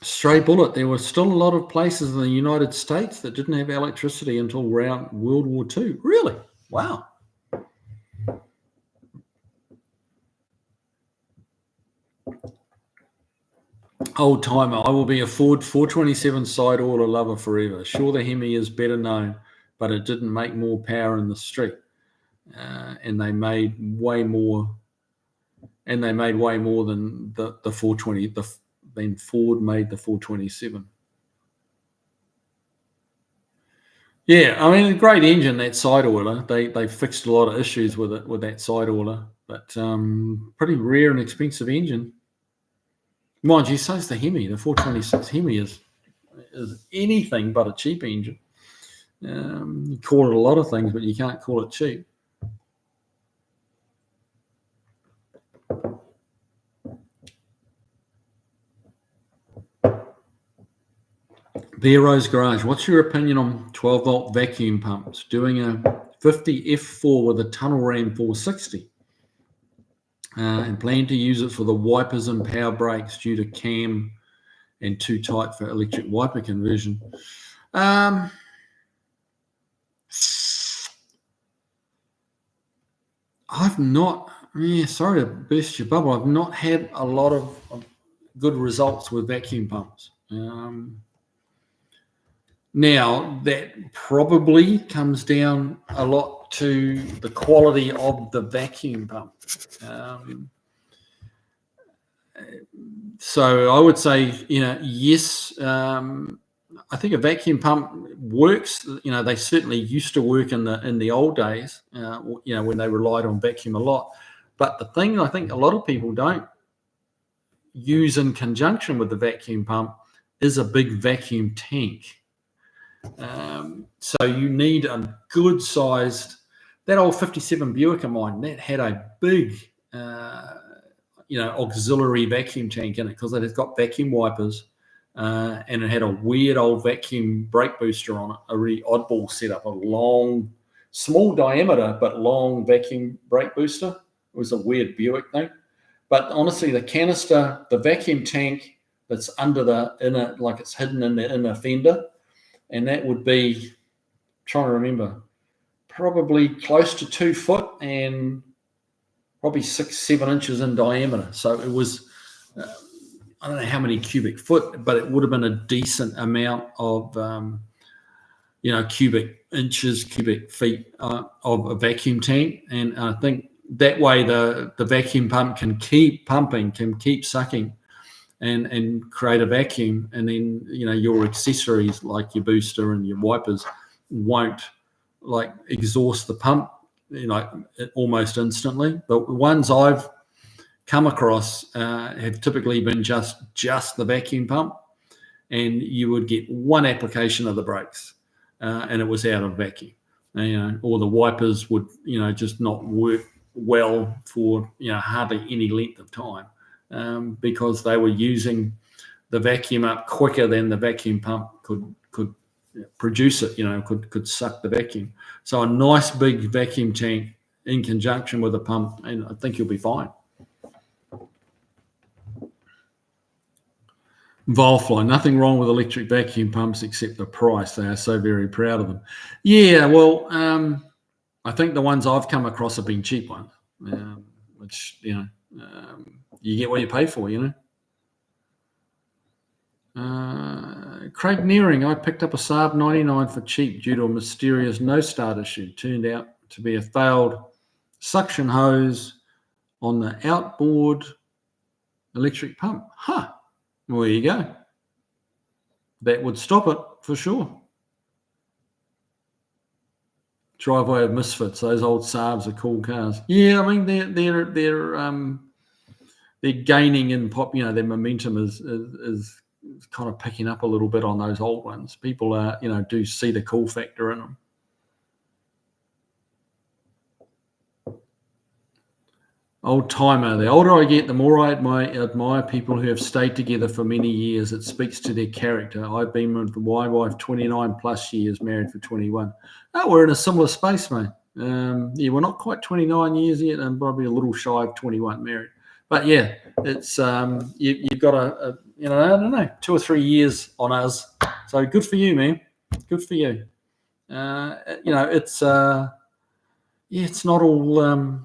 Stray bullet, there were still a lot of places in the United States that didn't have electricity until around World War II. Really? Wow. Old timer, I will be a Ford 427 side order lover forever. Sure, the Hemi is better known, but it didn't make more power in the street. And they made way more. And they made way more than the 420. Then Ford made the 427. Yeah, I mean, a great engine, that side oiler. They fixed a lot of issues with it, with that side oiler, but pretty rare and expensive engine. Mind you, so is the Hemi. The 426 Hemi is anything but a cheap engine. You call it a lot of things, but you can't call it cheap. Bear Rose Garage, what's your opinion on 12-volt vacuum pumps? Doing a 50 F4 with a tunnel ram 460 and plan to use it for the wipers and power brakes due to cam and too tight for electric wiper conversion. I've not, sorry to burst your bubble, I've not had a lot of good results with vacuum pumps. Now, that probably comes down a lot to the quality of the vacuum pump. So I would say, yes, I think a vacuum pump works. They certainly used to work in the old days, when they relied on vacuum a lot. But the thing I think a lot of people don't use in conjunction with the vacuum pump is a big vacuum tank. So you need a good sized, that old 57 Buick of mine, that had a big, auxiliary vacuum tank in it because it has got vacuum wipers and it had a weird old vacuum brake booster on it, a really oddball setup, a long, small diameter, but long vacuum brake booster. It was a weird Buick thing. But honestly, the canister, the vacuum tank that's under the inner, like it's hidden in the inner fender, and that would be, trying to remember, probably close to 2 foot and probably 6-7 inches in diameter. So it was, I don't know how many cubic foot, but it would have been a decent amount of, cubic inches, cubic feet of a vacuum tank. And I think that way the vacuum pump can keep pumping, can keep sucking and create a vacuum. And then, your accessories like your booster and your wipers won't like exhaust the pump, almost instantly. But the ones I've come across have typically been just the vacuum pump, and you would get one application of the brakes, and it was out of vacuum. Or the wipers would, just not work well for hardly any length of time, because they were using the vacuum up quicker than the vacuum pump could produce it. Could suck the vacuum. So a nice big vacuum tank in conjunction with a pump, and I think you'll be fine. Volfly, nothing wrong with electric vacuum pumps except the price. They are so very proud of them. Yeah, well, I think the ones I've come across have been cheap ones, which, you get what you pay for, Craig Nearing, I picked up a Saab 99 for cheap due to a mysterious no-start issue. Turned out to be a failed suction hose on the outboard electric pump. Huh. Well, there you go. That would stop it for sure. Driveway of Misfits. Those old Saabs are cool cars. Yeah, I mean they're gaining in pop. Their momentum is kind of picking up a little bit on those old ones. People are do see the cool factor in them. Old timer. The older I get, the more I admire people who have stayed together for many years. It speaks to their character. I've been with my wife 29 plus years, married for 21. Oh, we're in a similar space, mate. We're not quite 29 years yet, and probably a little shy of 21 married. But yeah, it's you've got I don't know, 2 or 3 years on us. So good for you, man. Good for you. It's it's not all.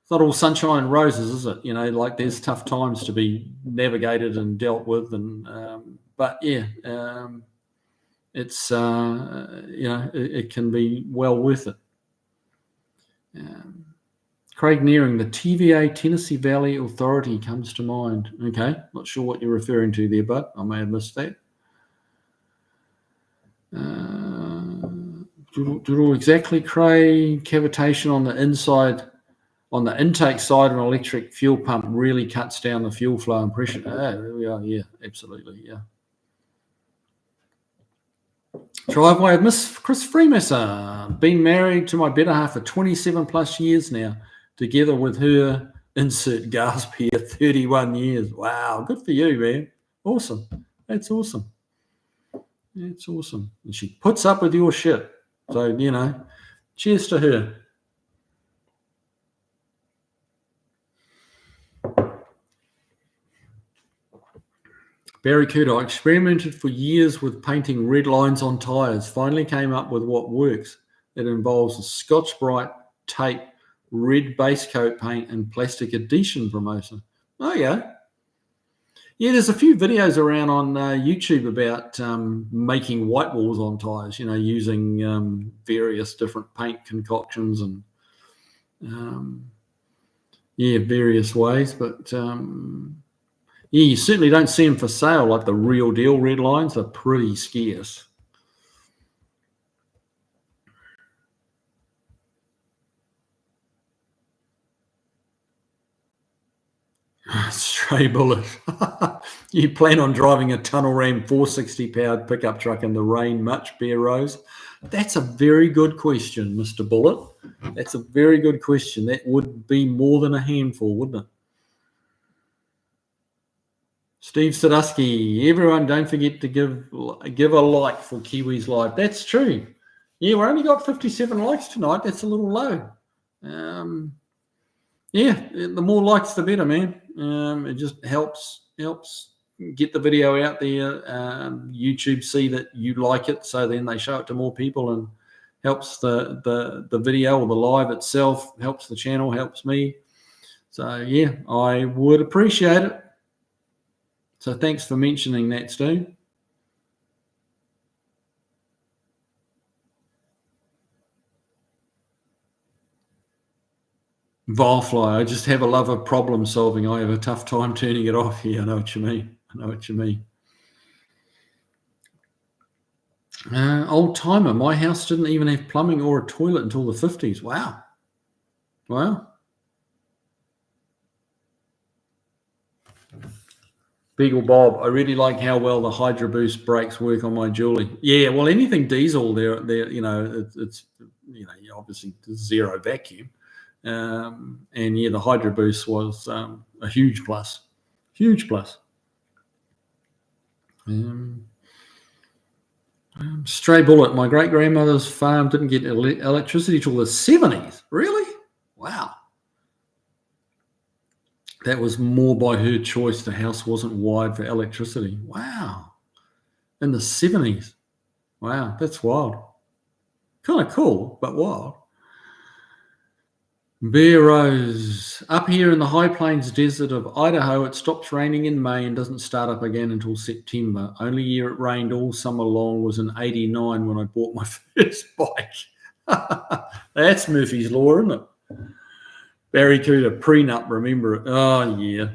It's not all sunshine and roses, is it? Like there's tough times to be navigated and dealt with, and but yeah, it's it can be well worth it. Craig Nearing, the TVA Tennessee Valley Authority comes to mind. Okay, not sure what you're referring to there, but I may have missed that. Exactly, Craig. Cavitation on the inside. On the intake side of an electric fuel pump really cuts down the fuel flow and pressure. There we are. Yeah, absolutely. Yeah. Driveway of Miss Chris Freemasser. Been married to my better half for 27 plus years now. Together with her, insert gasp here, 31 years. Wow, good for you, man. Awesome. That's awesome. It's awesome. And she puts up with your shit. So, cheers to her. Barracuda, I experimented for years with painting red lines on tyres. Finally came up with what works. It involves a Scotch-Brite tape, red base coat paint, and plastic adhesion promoter. Oh, yeah. Yeah, there's a few videos around on YouTube about making white walls on tyres, using various different paint concoctions and, various ways. But... yeah, you certainly don't see them for sale. Like the real deal red lines are pretty scarce. Stray bullet. You plan on driving a tunnel ram 460 powered pickup truck in the rain much, Bear Rose? That's a very good question, Mr. Bullet. That's a very good question. That would be more than a handful, wouldn't it? Steve Sadusky, everyone don't forget to give a like for Kiwis Live. That's true. Yeah, we only got 57 likes tonight. That's a little low. The more likes, the better, man. It just helps get the video out there. YouTube see that you like it, so then they show it to more people and helps the video or the live itself, helps the channel, helps me. So, yeah, I would appreciate it. So thanks for mentioning that, Stu. Vilefly, I just have a love of problem solving. I have a tough time turning it off here. I know what you mean. Old timer. My house didn't even have plumbing or a toilet until the 50s. Wow. Beagle Bob, I really like how well the Hydro Boost brakes work on my Julie. Yeah, well, anything diesel, it's obviously zero vacuum. And yeah, the Hydro Boost was a huge plus. Stray Bullet, my great grandmother's farm didn't get electricity till the 70s. Really? Wow. That was more by her choice. The house wasn't wired for electricity. Wow. In the 70s. Wow, that's wild. Kind of cool, but wild. Bear Rose. Up here in the high plains desert of Idaho, it stops raining in May and doesn't start up again until September. Only year it rained all summer long was in 89 when I bought my first bike. That's Murphy's Law, isn't it? Barracuda prenup, remember it. Oh, yeah.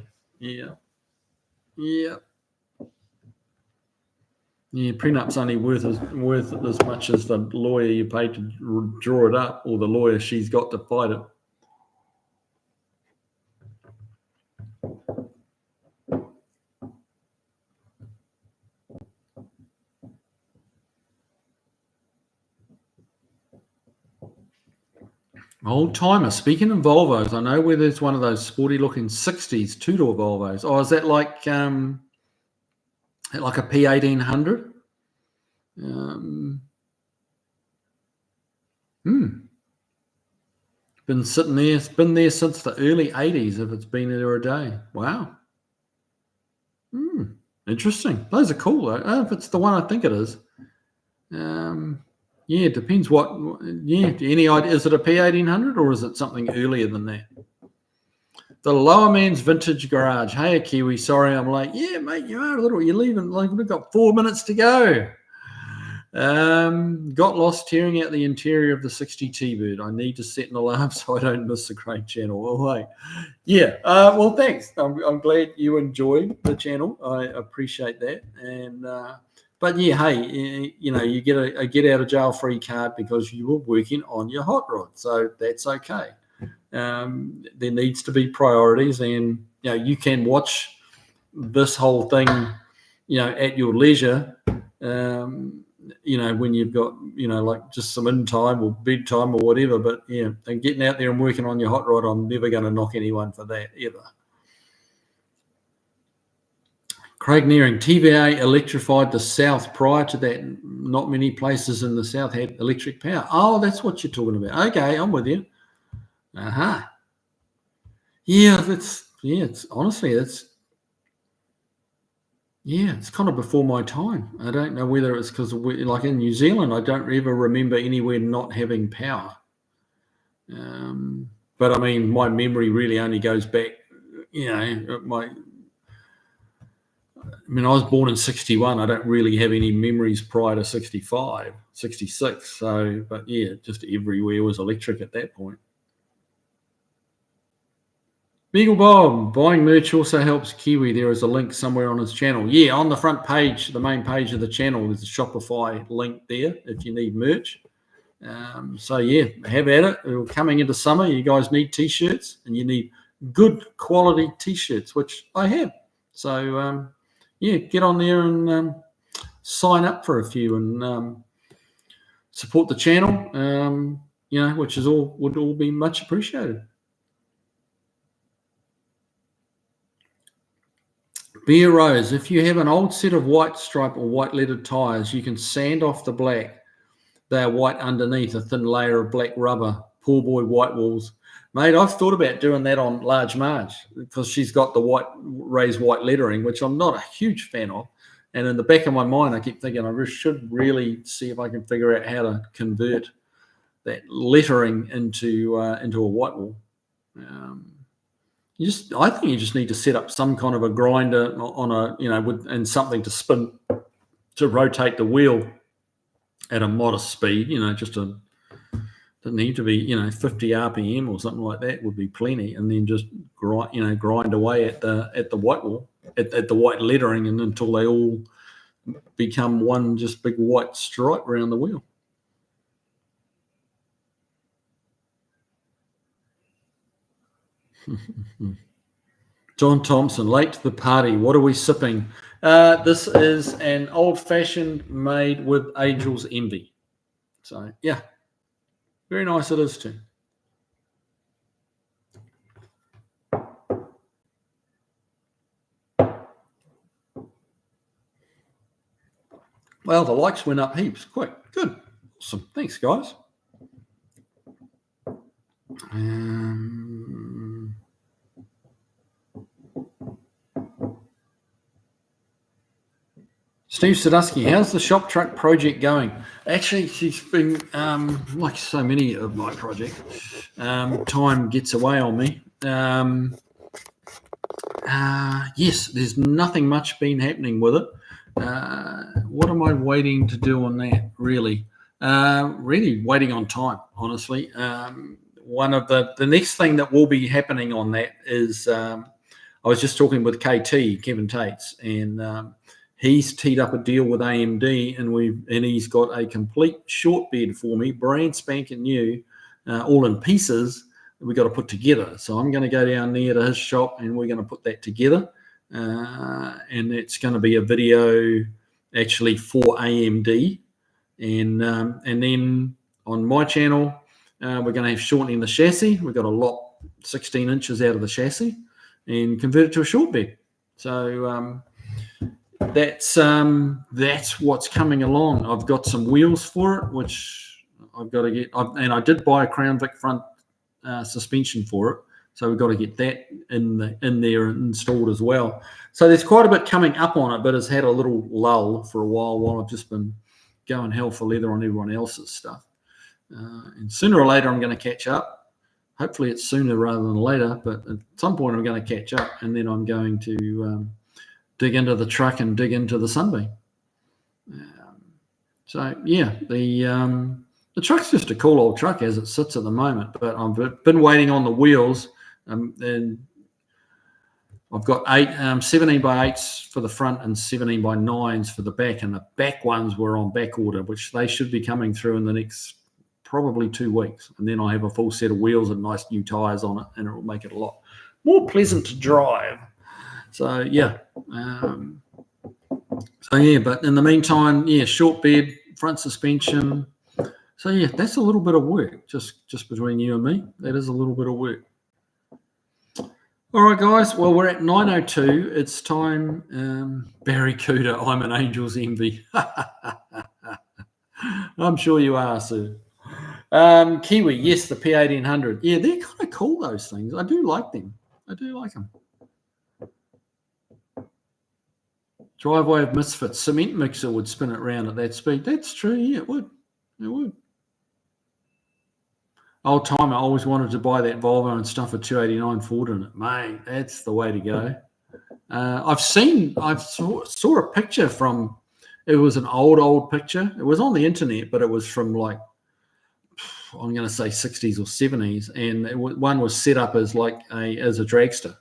Yeah, prenup's only worth as much as the lawyer you paid to draw it up, or the lawyer she's got to fight it. Old timer. Speaking of Volvos, I know where there's one of those sporty looking 60s 2-door Volvos. Oh, is that like a P1800? Been sitting there. It's been there since the early 80s. If it's been there a day. Wow. Interesting. Those are cool though. If it's the one I think it is. Yeah, it depends what. Yeah, any idea? Is it a P1800 or is it something earlier than that? The Lower Man's Vintage Garage. Hey, Kiwi. Sorry, I'm late. Yeah, mate, you are a little. You're leaving. Like we've got 4 minutes to go. Got lost tearing out the interior of the 60 T-Bird. I need to set an alarm so I don't miss the great channel. Oh, wait. Yeah. Well, thanks. I'm glad you enjoyed the channel. I appreciate that. And but yeah, hey, you get a get out of jail free card because you were working on your hot rod, so that's okay. There needs to be priorities, and you can watch this whole thing, at your leisure. When you've got, like just some in time or bedtime or whatever. But yeah, and getting out there and working on your hot rod, I'm never going to knock anyone for that ever. Craig Nearing, TVA electrified the south. Prior to that, not many places in the south had electric power. Oh, that's what you're talking about. Okay, I'm with you. Yeah, it's honestly, it's kind of before my time. I don't know whether it's because, like in New Zealand, I don't ever remember anywhere not having power. But I mean, my memory really only goes back, I was born in 61. I don't really have any memories prior to 65, 66. So, but yeah, just everywhere was electric at that point. Beagle Bob, buying merch also helps Kiwi. There is a link somewhere on his channel. Yeah, on the front page, the main page of the channel, there's a Shopify link there if you need merch. So yeah, have at it. Coming into summer, you guys need t-shirts, and you need good quality t-shirts, which I have. So get on there and sign up for a few and support the channel. Which would all be much appreciated. Beer Rose, if you have an old set of white stripe or white lettered tyres, you can sand off the black. They are white underneath, a thin layer of black rubber. Poor boy white walls. Mate, I've thought about doing that on Large Marge because she's got the raised white lettering, which I'm not a huge fan of. And in the back of my mind, I keep thinking I should really see if I can figure out how to convert that lettering into a white wall. I think you just need to set up some kind of a grinder on a, and something to spin, to rotate the wheel at a modest speed, just doesn't need to be, 50 RPM or something like that would be plenty, and then just grind away at the white wall, at the white lettering, and until they all become one just big white stripe around the wheel. John Thompson, late to the party. What are we sipping? This is an old-fashioned made with Angel's Envy. So, yeah, very nice it is too. Well, the likes went up heaps. Quick. Good. Awesome. Thanks, guys. Steve Sadusky, how's the shop truck project going? Actually, she's been, like so many of my projects, time gets away on me. Yes, there's nothing much been happening with it. What am I waiting to do on that, really? Really waiting on time, honestly. One of the next thing that will be happening on that is, I was just talking with KT, Kevin Tates, and he's teed up a deal with AMD, and he's got a complete short bed for me, brand spanking new, all in pieces that we got to put together. So I'm going to go down there to his shop, and we're going to put that together, and it's going to be a video actually for AMD, and then on my channel we're going to have shortening the chassis. We've got to lop 16 inches out of the chassis and convert it to a short bed. So that's what's coming along. I've got some wheels for it, which I've got to get, and I did buy a Crown Vic front suspension for it, so we've got to get that in there installed as well. So there's quite a bit coming up on it, but it's had a little lull for a while I've just been going hell for leather on everyone else's stuff. And sooner or later I'm going to catch up. Hopefully it's sooner rather than later, but at some point I'm going to catch up, and then I'm going to dig into the truck and dig into the Sunbeam. So yeah, the truck's just a cool old truck as it sits at the moment, but I've been waiting on the wheels, and I've got 17 by 8s for the front and 17 by 9s for the back, and the back ones were on back order, which they should be coming through in the next probably 2 weeks, and then I have a full set of wheels and nice new tires on it, and it will make it a lot more pleasant to drive. So yeah, but in the meantime, yeah, short bed, front suspension. So yeah, that's a little bit of work, just between you and me. That is a little bit of work. All right, guys. Well, we're at 9:02. It's time. Barry Cooter, I'm an Angel's Envy. I'm sure you are, sir. Kiwi, yes, the P1800. Yeah, they're kind of cool, those things. I do like them. Driveway of Misfits. Cement mixer would spin it around at that speed. That's true. Yeah, it would. Old timer, I always wanted to buy that Volvo and stuff a 289 Ford in it. Mate, that's the way to go. I saw a picture from, it was an old picture. It was on the internet, but it was from like, I'm going to say 60s or 70s. And one was set up as like as a dragster,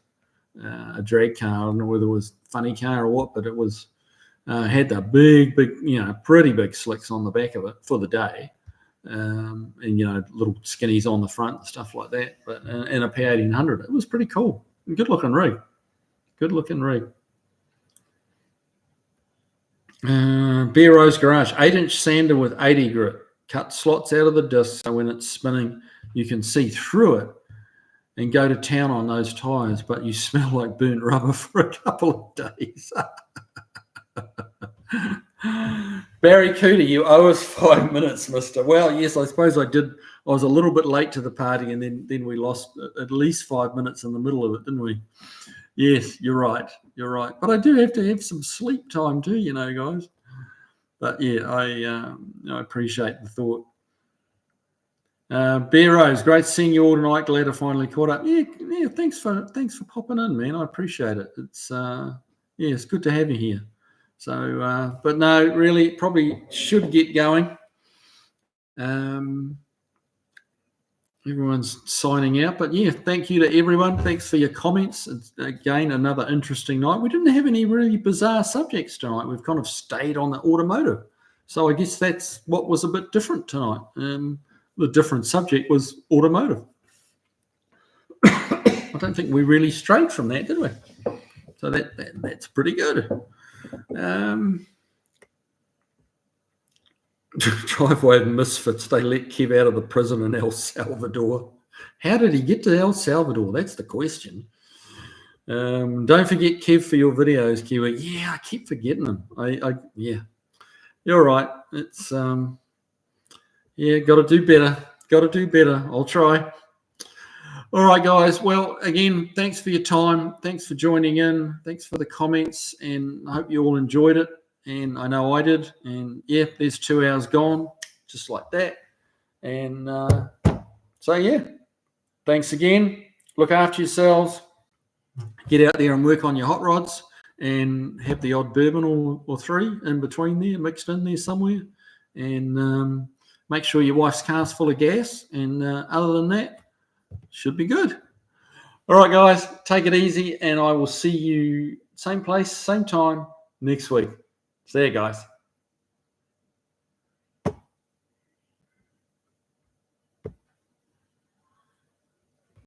a drag car. I don't know whether it was funny car or what, but it was, had the big, pretty big slicks on the back of it for the day. And little skinnies on the front and stuff like that, but in a P1800, it was pretty cool. Good looking rig. Beer Rose Garage, 8-inch sander with 80 grit. Cut slots out of the disc so when it's spinning, you can see through it and go to town on those tires, but you smell like burnt rubber for a couple of days. Barry Cooter, you owe us 5 minutes, mister. Well, yes, I suppose I did. I was a little bit late to the party, and then we lost at least 5 minutes in the middle of it, didn't we? Yes, you're right. But I do have to have some sleep time too, guys. But yeah, I appreciate the thought. Bear Rose, great seeing you all tonight. Glad I finally caught up. Yeah, thanks for popping in, man. I appreciate it. It's it's good to have you here. So, but no, really, probably should get going. Everyone's signing out, but yeah, thank you to everyone. Thanks for your comments. It's, again, another interesting night. We didn't have any really bizarre subjects tonight. We've kind of stayed on the automotive. So I guess that's what was a bit different tonight. The different subject was automotive. I don't think we really strayed from that, did we? So that's pretty good. Driveway of misfits. They let Kev out of the prison in El Salvador. How did he get to El Salvador? That's the question. Don't forget Kev for your videos, Kiwi. Yeah, I keep forgetting them. Yeah, you're right. It's got to do better. Got to do better. I'll try. All right, guys. Well, again, thanks for your time. Thanks for joining in. Thanks for the comments, and I hope you all enjoyed it. And I know I did. And yeah, there's 2 hours gone, just like that. And so, yeah, thanks again. Look after yourselves. Get out there and work on your hot rods and have the odd bourbon or three in between there, mixed in there somewhere. And make sure your wife's car's full of gas. And other than that, should be good. All right, guys, take it easy. And I will see you same place, same time next week. See you guys.